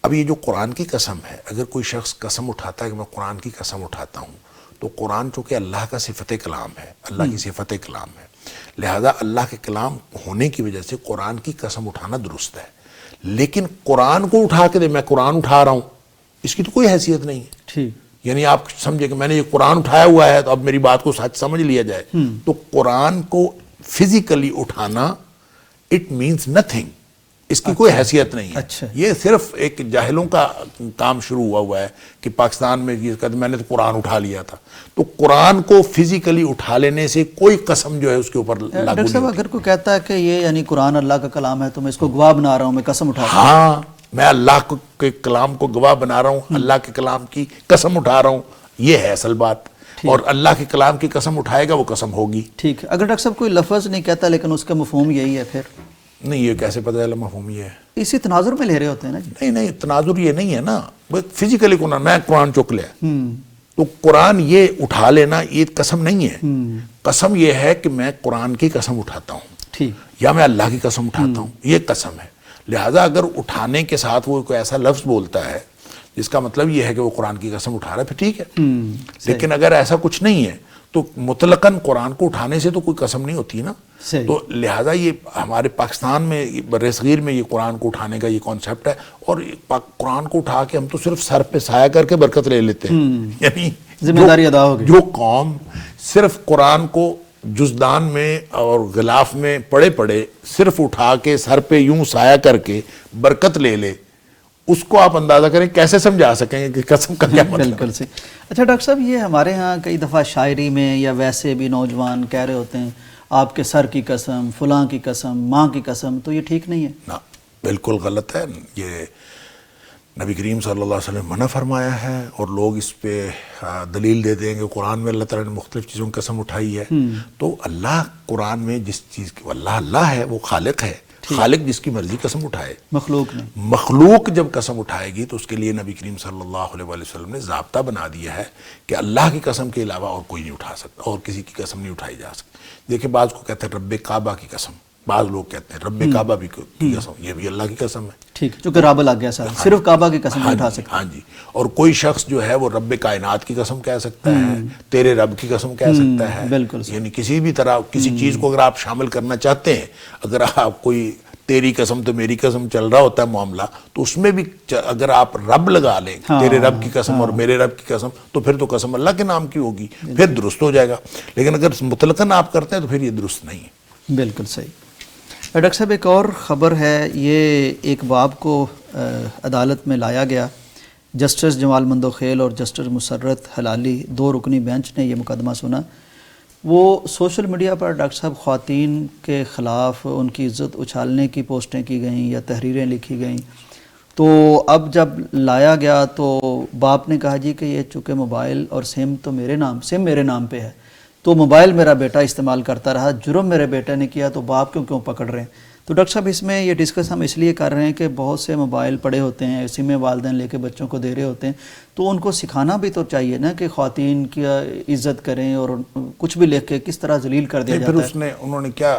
B: اب یہ جو قرآن کی قسم ہے، اگر کوئی شخص قسم اٹھاتا ہے کہ میں قرآن کی قسم اٹھاتا ہوں، تو قرآن چونکہ اللہ کا صفت کلام ہے، اللہ کی صفت کلام ہے، لہذا اللہ کے کلام ہونے کی وجہ سے قرآن کی قسم اٹھانا درست ہے۔ لیکن قرآن کو اٹھا کے دے میں قرآن اٹھا رہا ہوں، اس کی تو کوئی حیثیت نہیں ہے۔
A: ٹھیک،
B: یعنی آپ سمجھے کہ میں نے یہ قرآن اٹھایا ہوا ہے تو اب میری بات کو سچ سمجھ لیا جائے، تو قرآن کو فزیکلی اٹھانا اٹ مینس نتھنگ، اس کی کوئی حیثیت نہیں ہے۔ یہ صرف ایک جاہلوں کا کام شروع ہوا ہے کہ پاکستان میں یہ کہتے میں نے تو قرآن اٹھا لیا تھا۔ تو قرآن کو فزیکلی اٹھا لینے سے کوئی قسم جو ہے اس کے اوپر لاگو نہیں ہوتی۔
A: ڈاکٹر صاحب اگر کوئی کہتا ہے کہ یہ یعنی قرآن اللہ کا کلام ہے تو میں اس کو گواہ بنا رہا ہوں، میں قسم اٹھا رہا ہوں،
B: ہاں میں اللہ کے کلام کو گواہ بنا رہا ہوں، اللہ کے کلام کی قسم اٹھا رہا ہوں، یہ ہے اصل بات۔ اور اللہ کے کلام کی قسم اٹھائے گا وہ قسم ہوگی۔
A: ٹھیک ہے، اگر ڈاکٹر صاحب کوئی لفظ نہیں کہتا لیکن اس کا مفہوم یہی ہے، پھر
B: نہیں یہ کیسے پتہ ہے مفہوم یہ ہے؟
A: اسی تناظر میں لے رہے ہوتے ہیں نا جی۔
B: نہیں تناظر یہ نہیں ہے نا، فزیکلی کو میں قرآن چک لیا تو قرآن یہ اٹھا لینا یہ قسم نہیں ہے۔ قسم یہ ہے کہ میں قرآن کی قسم اٹھاتا ہوں،
A: ٹھیک،
B: یا میں اللہ کی قسم اٹھاتا ہوں، یہ قسم ہے۔ لہٰذا اگر اٹھانے کے ساتھ وہ کوئی ایسا لفظ بولتا ہے جس کا مطلب یہ ہے کہ وہ قرآن کی قسم اٹھا رہا ہے پھر ٹھیک ہے، لیکن اگر ایسا کچھ نہیں ہے تو مطلقاً قرآن کو اٹھانے سے تو کوئی قسم نہیں ہوتی نا.
A: صحیح.
B: تو لہٰذا یہ ہمارے پاکستان میں بر صغیر میں یہ قرآن کو اٹھانے کا یہ کانسیپٹ ہے, اور قرآن کو اٹھا کے ہم تو صرف سر پہ سایہ کر کے برکت لے لیتے ہیں. یعنی
A: ذمہ داری ادا ہو گئی.
B: جو قوم صرف قرآن کو جزدان میں اور غلاف میں پڑے پڑے صرف اٹھا کے سر پہ یوں سایہ کر کے برکت لے لے, اس کو آپ اندازہ کریں کیسے سمجھا سکیں گے کہ قسم کا کیا مطلب.
A: بالکل صحیح. اچھا ڈاکٹر صاحب, یہ ہمارے ہاں کئی دفعہ شاعری میں یا ویسے بھی نوجوان کہہ رہے ہوتے ہیں آپ کے سر کی قسم, فلاں کی قسم, ماں کی قسم, تو یہ ٹھیک نہیں ہے.
B: نا, بالکل غلط ہے. یہ نبی کریم صلی اللہ علیہ وسلم نے منع فرمایا ہے, اور لوگ اس پہ دلیل دیتے ہیں کہ قرآن میں اللہ تعالیٰ نے مختلف چیزوں کی قسم اٹھائی ہے. تو اللہ قرآن میں جس چیز کی اللہ ہے, وہ خالق ہے. خالق جس کی مرضی قسم اٹھائے,
A: مخلوق نہیں.
B: مخلوق جب قسم اٹھائے گی تو اس کے لیے نبی کریم صلی اللہ علیہ وسلم نے ضابطہ بنا دیا ہے کہ اللہ کی قسم کے علاوہ اور کوئی نہیں اٹھا سکتا, اور کسی کی قسم نہیں اٹھائی جا سکتی. دیکھیں, بعض کو کہتے ہیں رب کعبہ کی قسم, بعض لوگ کہتے ہیں رب کعبہ بھی کی قسم, یہ بھی اللہ کی قسم ہے.
A: ٹھیک, چونکہ رب لگ گیا سر, صرف کعبہ کی قسم نہیں اٹھا سکتا.
B: ہاں جی. اور کوئی شخص جو ہے وہ رب کائنات کی قسم کہہ سکتا ہے, تیرے رب کی قسم کہہ سکتا ہے.
A: بالکل.
B: یعنی کسی بھی طرح کسی چیز کو اگر آپ شامل کرنا چاہتے ہیں, اگر آپ کوئی تیری قسم تو میری قسم چل رہا ہوتا ہے معاملہ, تو اس میں بھی اگر آپ رب لگا لیں, تیرے رب کی قسم اور میرے رب کی قسم, تو پھر تو قسم اللہ کے نام کی ہوگی, پھر درست ہو جائے گا. لیکن اگر مطلقاً آپ کرتے ہیں تو پھر یہ درست نہیں ہے.
A: بالکل صحیح. ڈاکٹر صاحب, ایک اور خبر ہے, یہ ایک باب کو عدالت میں لایا گیا. جسٹس جمال مندوخیل اور جسٹس مسرت حلالی 2 رکنی بینچ نے یہ مقدمہ سنا. وہ سوشل میڈیا پر ڈاکٹر صاحب خواتین کے خلاف ان کی عزت اچھالنے کی پوسٹیں کی گئیں یا تحریریں لکھی گئیں. تو اب جب لایا گیا تو باپ نے کہا جی کہ یہ چونکہ موبائل اور سم تو سم میرے نام پہ ہے, تو موبائل میرا بیٹا استعمال کرتا رہا, جرم میرے بیٹے نے کیا تو باپ کیوں پکڑ رہے ہیں. تو ڈاکٹر صاحب, اس میں یہ ڈسکس ہم اس لیے کر رہے ہیں کہ بہت سے موبائل پڑے ہوتے ہیں, اسی میں والدین لے کے بچوں کو دے رہے ہوتے ہیں, تو ان کو سکھانا بھی تو چاہیے نا کہ خواتین کی عزت کریں, اور کچھ بھی لکھ کے کس طرح ذلیل کر دیا جاتا ہے.
B: پھر انہوں نے کیا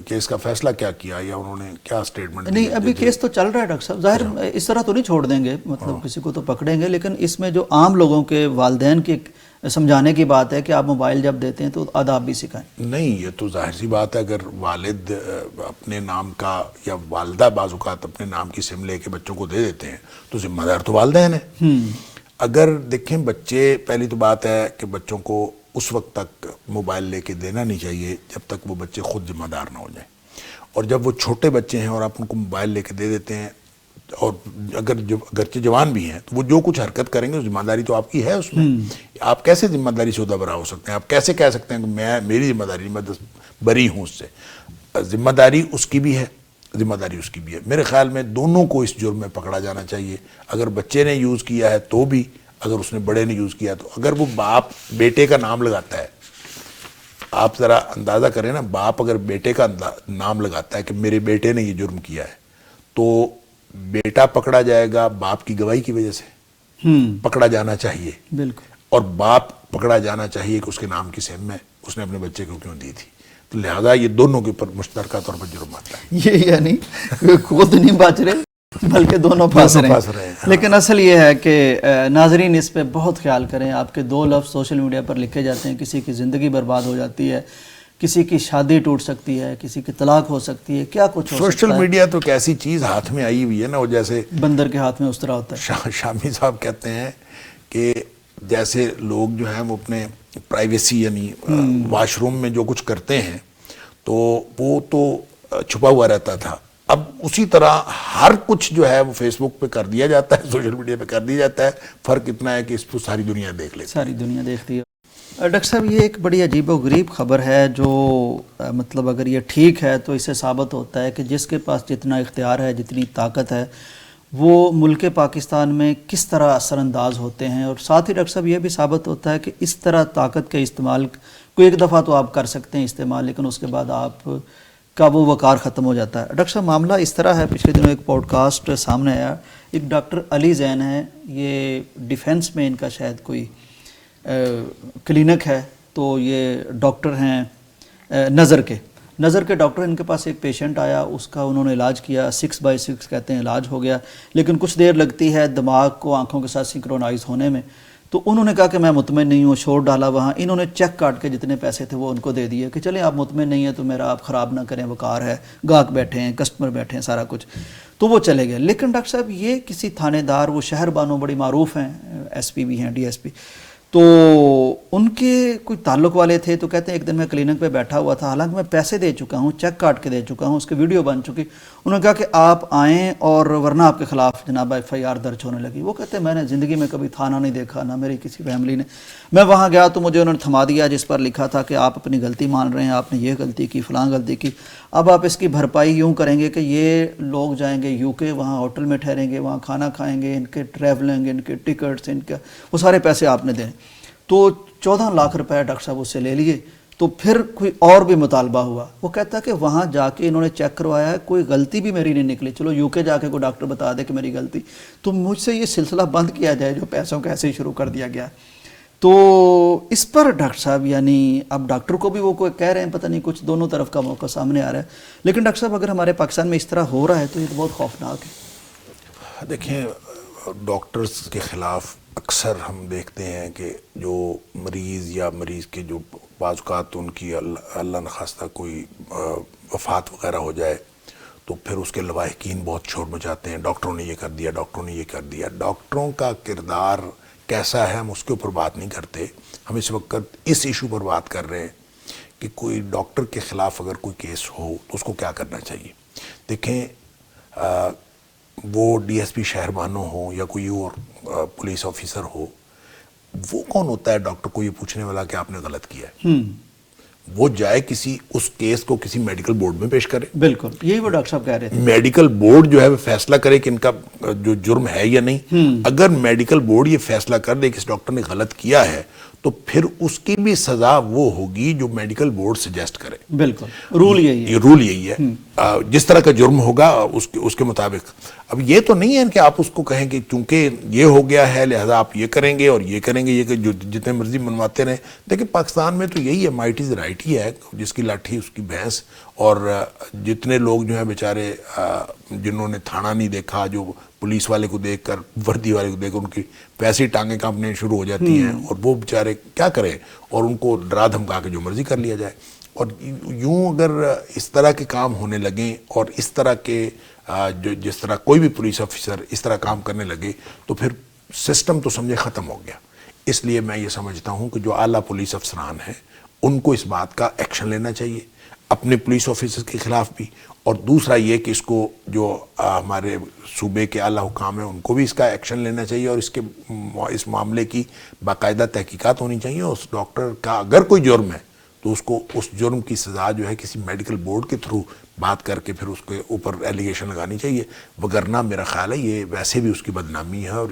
B: کیس کا فیصلہ کیا یا انہوں نے کیا سٹیٹمنٹ دی؟
A: نہیں, ابھی کیس تو چل رہا ہے ڈاکٹر صاحب. ظاہر اس طرح تو نہیں چھوڑ دیں گے, مطلب کسی کو تو پکڑیں گے, لیکن اس میں جو عام لوگوں کے والدین کی سمجھانے کی بات ہے کہ آپ موبائل جب دیتے ہیں تو آداب بھی سکھائیں.
B: نہیں, یہ تو ظاہر سی بات ہے. اگر والد اپنے نام کا یا والدہ بعض اوقات اپنے نام کی سم لے کے بچوں کو دے دیتے ہیں تو ذمہ دار تو والدین ہیں. اگر دیکھیں بچے, پہلی تو بات ہے کہ بچوں کو اس وقت تک موبائل لے کے دینا نہیں چاہیے جب تک وہ بچے خود ذمہ دار نہ ہو جائیں. اور جب وہ چھوٹے بچے ہیں اور آپ ان کو موبائل لے کے دے دیتے ہیں, اور اگرچہ جوان بھی ہیں, تو وہ جو کچھ حرکت کریں گے ذمہ داری تو آپ کی ہے اس میں. آپ کیسے ذمہ داری سے برا ہو سکتے ہیں؟ آپ کیسے کہہ سکتے ہیں کہ میری ذمہ داری, میں بری ہوں اس سے؟ ذمہ داری اس کی بھی ہے, ذمہ داری اس کی بھی ہے. میرے خیال میں دونوں کو اس جرم میں پکڑا جانا چاہیے. اگر بچے نے یوز کیا ہے تو بھی, اگر اس نے بڑے نے یوز کیا تو. اگر وہ باپ بیٹے کا نام لگاتا ہے, آپ ذرا اندازہ کریں نا, باپ اگر بیٹے کا نام لگاتا ہے کہ میرے بیٹے نے یہ جرم کیا ہے, تو بیٹا پکڑا جائے گا باپ کی گواہی کی وجہ سے, پکڑا جانا چاہیے. بالکل. اور باپ پکڑا جانا چاہیے کہ اس کے نام کی سم میں اس نے اپنے بچے کو کیوں دی تھی. تو لہذا یہ دونوں کے اوپر مشترکہ طور پر جرم آتا ہے.
A: یہ یعنی خود نہیں بچ رہے بلکہ دونوں پھنس رہے ہیں. لیکن اصل یہ ہے کہ ناظرین اس پہ بہت خیال کریں. آپ کے 2 لفظ سوشل میڈیا پر لکھے جاتے ہیں, کسی کی زندگی برباد ہو جاتی ہے, کسی کی شادی ٹوٹ سکتی ہے, کسی کی طلاق ہو سکتی ہے, کیا کچھ ہو سکتا ہے.
B: سوشل میڈیا تو ایک ایسی چیز ہاتھ میں آئی ہوئی ہے نا, وہ جیسے
A: بندر کے ہاتھ میں اس طرح ہوتا ہے.
B: شامی صاحب کہتے ہیں کہ جیسے لوگ جو ہیں وہ اپنے پرائیویسی یعنی واش روم میں جو کچھ کرتے ہیں تو وہ تو چھپا ہوا رہتا تھا, اب اسی طرح ہر کچھ جو ہے وہ فیس بک پہ کر دیا جاتا ہے, سوشل میڈیا پہ کر دیا جاتا ہے. فرق اتنا ہے کہ اس کو ساری دنیا دیکھ لیتی ہے.
A: ساری دنیا دیکھتی ہے. ڈاکٹر صاحب, یہ ایک بڑی عجیب و غریب خبر ہے جو مطلب اگر یہ ٹھیک ہے تو اس سے ثابت ہوتا ہے کہ جس کے پاس جتنا اختیار ہے, جتنی طاقت ہے, وہ ملک پاکستان میں کس طرح اثر انداز ہوتے ہیں. اور ساتھ ہی ڈاکٹر صاحب یہ بھی ثابت ہوتا ہے کہ اس طرح طاقت کے استعمال کو ایک دفعہ تو آپ کر سکتے ہیں استعمال, لیکن اس کے بعد آپ کا وہ وقار ختم ہو جاتا ہے. ڈاکٹر صاحب, معاملہ اس طرح ہے, پچھلے دنوں ایک پوڈ کاسٹ سامنے آیا, ایک ڈاکٹر علی زین ہے, یہ ڈیفنس میں ان کا شاید کوئی کلینک ہے, تو یہ ڈاکٹر ہیں نظر کے ڈاکٹر. ان کے پاس ایک پیشنٹ آیا, اس کا انہوں نے علاج کیا, 6/6 کہتے ہیں علاج ہو گیا, لیکن کچھ دیر لگتی ہے دماغ کو آنکھوں کے ساتھ سنکرونائز ہونے میں. تو انہوں نے کہا کہ میں مطمئن نہیں ہوں، شور ڈالا وہاں، انہوں نے چیک کاٹ کے جتنے پیسے تھے وہ ان کو دے دیے کہ چلیں آپ مطمئن نہیں ہیں تو میرا آپ خراب نہ کریں، وقار ہے، گاہک بیٹھے ہیں، کسٹمر بیٹھے ہیں، سارا کچھ، تو وہ چلے گئے۔ لیکن ڈاکٹر صاحب یہ کسی تھانے دار، وہ شہر بانو بڑی معروف ہیں، ایس پی بھی ہیں، ڈی ایس پی، تو ان کے کوئی تعلق والے تھے، تو کہتے ہیں ایک دن میں کلینک پہ بیٹھا ہوا تھا، حالانکہ میں پیسے دے چکا ہوں، چیک کاٹ کے دے چکا ہوں، اس کی ویڈیو بن چکی، انہوں نے کہا کہ آپ آئیں اور ورنہ آپ کے خلاف جناب ایف آئی آر درج ہونے لگی۔ وہ کہتے ہیں میں نے زندگی میں کبھی تھانہ نہیں دیکھا، نہ میری کسی فیملی نے، میں وہاں گیا تو مجھے انہوں نے تھما دیا جس پر لکھا تھا کہ آپ اپنی غلطی مان رہے ہیں، آپ نے یہ غلطی کی، فلاں غلطی کی، اب آپ اس کی بھرپائی یوں کریں گے کہ یہ لوگ جائیں گے یو کے، وہاں ہوٹل میں ٹھہریں گے، وہاں کھانا کھائیں گے، ان کے ٹریولنگ، ان کے ٹکٹس، ان کا وہ سارے پیسے آپ نے دیں۔ تو 14 لاکھ روپے ڈاکٹر صاحب اس سے لے لیے۔ تو پھر کوئی اور بھی مطالبہ ہوا، وہ کہتا ہے کہ وہاں جا کے انہوں نے چیک کروایا ہے، کوئی غلطی بھی میری نہیں نکلی، چلو یو کے جا کے کوئی ڈاکٹر بتا دے کہ میری غلطی، تو مجھ سے یہ سلسلہ بند کیا جائے جو پیسوں کا ایسے ہی شروع کر دیا گیا۔ تو اس پر ڈاکٹر صاحب یعنی اب ڈاکٹر کو بھی وہ کوئی کہہ رہے ہیں پتہ نہیں کچھ، دونوں طرف کا موقع سامنے آ رہا ہے، لیکن ڈاکٹر صاحب اگر ہمارے پاکستان میں اس طرح ہو رہا ہے تو یہ تو بہت خوفناک ہے۔
B: دیکھیں ڈاکٹرز کے خلاف اکثر ہم دیکھتے ہیں کہ جو مریض یا مریض کے جو بعض اوقات ان کی اللہ نخواستہ کوئی وفات وغیرہ ہو جائے تو پھر اس کے لواحقین بہت شور مچاتے ہیں، ڈاکٹروں نے یہ کر دیا، ڈاکٹروں نے یہ کر دیا۔ ڈاکٹروں کا کردار کیسا ہے ہم اس کے اوپر بات نہیں کرتے، ہم اس وقت اس ایشو پر بات کر رہے ہیں کہ کوئی ڈاکٹر کے خلاف اگر کوئی کیس ہو تو اس کو کیا کرنا چاہیے۔ دیکھیں وہ ڈی ایس پی شہر بانو ہو یا کوئی اور پولیس آفیسر ہو، وہ کون ہوتا ہے ڈاکٹر کو یہ پوچھنے والا کہ آپ نے غلط کیا ہے؟ وہ جائے کسی اس کیس کو کسی میڈیکل بورڈ میں پیش کرے،
A: بالکل یہی وہ ڈاکٹر صاحب کہہ رہے تھے،
B: میڈیکل بورڈ جو ہے وہ فیصلہ کرے کہ ان کا جو جرم ہے یا نہیں۔ اگر میڈیکل بورڈ یہ فیصلہ کر دے کہ اس ڈاکٹر نے غلط کیا ہے تو پھر اس کی بھی سزا وہ ہوگی جو میڈیکل بورڈ سجیسٹ کرے۔
A: بالکل رول یہی ہے،
B: یہ رول یہی ہے، جس طرح کا جرم ہوگا اس کے مطابق۔ اب یہ تو نہیں ہے کہ آپ اس کو کہیں کہ چونکہ یہ ہو گیا ہے لہذا آپ یہ کریں گے اور یہ کریں گے، یہ کہ جو جتنے مرضی منواتے رہیں۔ دیکھیں پاکستان میں تو یہی ہے، مائٹ از رائٹ ہی ہے، جس کی لاٹھی اس کی بھینس، اور جتنے لوگ جو ہیں بیچارے جنہوں نے تھانہ نہیں دیکھا، جو پولیس والے کو دیکھ کر، وردی والے کو دیکھ کر ان کی پیسی ٹانگیں کانپنے شروع ہو جاتی ہیں، اور وہ بیچارے کیا کریں، اور ان کو ڈرا دھمکا کے جو مرضی کر لیا جائے۔ اور یوں اگر اس طرح کے کام ہونے لگیں اور اس طرح کے جس طرح کوئی بھی پولیس آفیسر اس طرح کام کرنے لگے تو پھر سسٹم تو سمجھے ختم ہو گیا۔ اس لیے میں یہ سمجھتا ہوں کہ جو اعلیٰ پولیس افسران ہیں ان کو اس بات کا ایکشن لینا چاہیے، اپنے پولیس آفیسر کے خلاف بھی، اور دوسرا یہ کہ اس کو جو ہمارے صوبے کے اعلیٰ حکام ہیں ان کو بھی اس کا ایکشن لینا چاہیے، اور اس معاملے کی باقاعدہ تحقیقات ہونی چاہیے۔ اور اس ڈاکٹر کا اگر کوئی جرم ہے تو اس کو اس جرم کی سزا جو ہے کسی میڈیکل بورڈ کے تھرو بات کر کے پھر اس کے اوپر ایلیگیشن لگانی چاہیے، وگرنہ میرا خیال ہے یہ ویسے بھی اس کی بدنامی ہے، اور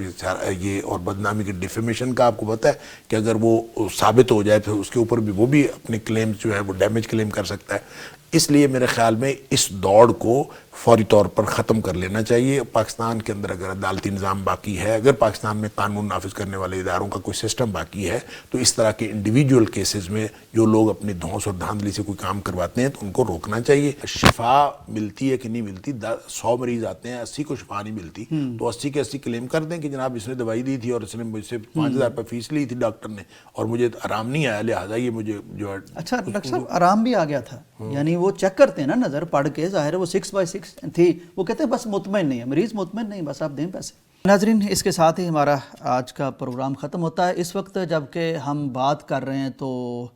B: یہ اور بدنامی کی ڈیفیمیشن کا آپ کو پتہ ہے کہ اگر وہ ثابت ہو جائے پھر اس کے اوپر بھی وہ بھی اپنے کلیم جو ہے وہ ڈیمیج کلیم کر سکتا ہے۔ اس لیے میرے خیال میں اس دوڑ کو فوری طور پر ختم کر لینا چاہیے۔ پاکستان کے اندر اگر عدالتی نظام باقی ہے، اگر پاکستان میں قانون نافذ کرنے والے اداروں کا کوئی سسٹم باقی ہے، تو اس طرح کے انڈیویجول کیسز میں جو لوگ اپنی دھونس اور دھاندلی سے کوئی کام کرواتے ہیں تو ان کو روکنا چاہیے۔ شفا ملتی ہے کہ نہیں ملتی، 100 مریض آتے ہیں، 80 کو شفا نہیں ملتی، تو 80 کے 80 کلیم کر دیں کہ جناب اس نے دوائی دی تھی اور اس نے مجھ سے 5000 روپے فیس لی تھی ڈاکٹر نے اور مجھے آرام نہیں آیا، لہٰذا یہ مجھے جو ہے۔
A: اچھا ڈاکٹر صاحب آرام بھی آ گیا تھا، یعنی وہ چیک کرتے ہیں نا نظر پڑھ کے، ظاہر ہے وہ 6/6 تھی، وہ کہتے ہیں بس مطمئن نہیں ہے مریض، مطمئن نہیں، بس آپ دیں پیسے۔ ناظرین اس کے ساتھ ہی ہمارا آج کا پروگرام ختم ہوتا ہے۔ اس وقت جب کہ ہم بات کر رہے ہیں تو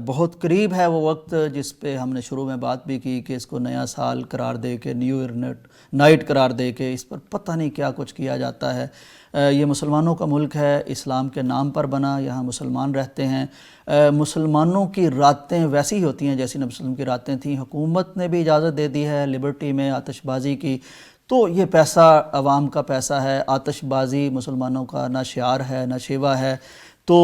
A: بہت قریب ہے وہ وقت جس پہ ہم نے شروع میں بات بھی کی کہ اس کو نیا سال قرار دے کے، نیو ایئر نائٹ قرار دے کے اس پر پتہ نہیں کیا کچھ کیا جاتا ہے۔ یہ مسلمانوں کا ملک ہے، اسلام کے نام پر بنا، یہاں مسلمان رہتے ہیں، مسلمانوں کی راتیں ویسی ہی ہوتی ہیں جیسی نبی صلی اللہ علیہ وسلم کی راتیں تھیں۔ حکومت نے بھی اجازت دے دی ہے لبرٹی میں آتش بازی کی، تو یہ پیسہ عوام کا پیسہ ہے، آتش بازی مسلمانوں کا نہ شعار ہے نہ شیوا ہے، تو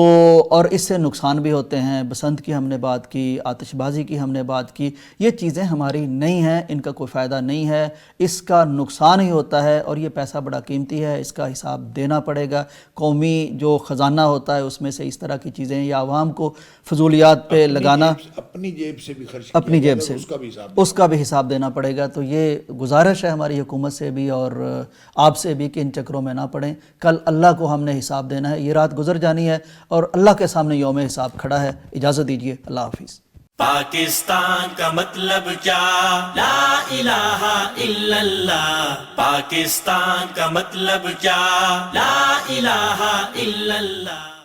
A: اور اس سے نقصان بھی ہوتے ہیں. بسنت کی ہم نے بات کی، آتش بازی کی ہم نے بات کی. یہ چیزیں ہماری نہیں ہیں، ان کا کوئی فائدہ نہیں ہے، اس کا نقصان ہی ہوتا ہے، اور یہ پیسہ بڑا قیمتی ہے، اس کا حساب دینا پڑے گا. قومی جو خزانہ ہوتا ہے اس میں سے اس طرح کی چیزیں یا عوام کو فضولیات پہ لگانا،
B: اپنی جیب سے بھی خرچ
A: اپنی جیب سے اس کا بھی
B: حساب
A: حساب دینا پڑے گا. تو یہ گزارش ہے ہماری حکومت سے بھی اور آپ سے بھی کہ ان چکروں میں نہ پڑیں. کل اللہ کو ہم نے حساب دینا ہے، یہ رات گزر جانی ہے اور اللہ کے سامنے یوم حساب کھڑا ہے. اجازت دیجیے، اللہ حافظ.
C: پاکستان کا مطلب کیا؟ لا الہ الا اللہ. پاکستان کا مطلب کیا؟ لا الہ الا اللہ.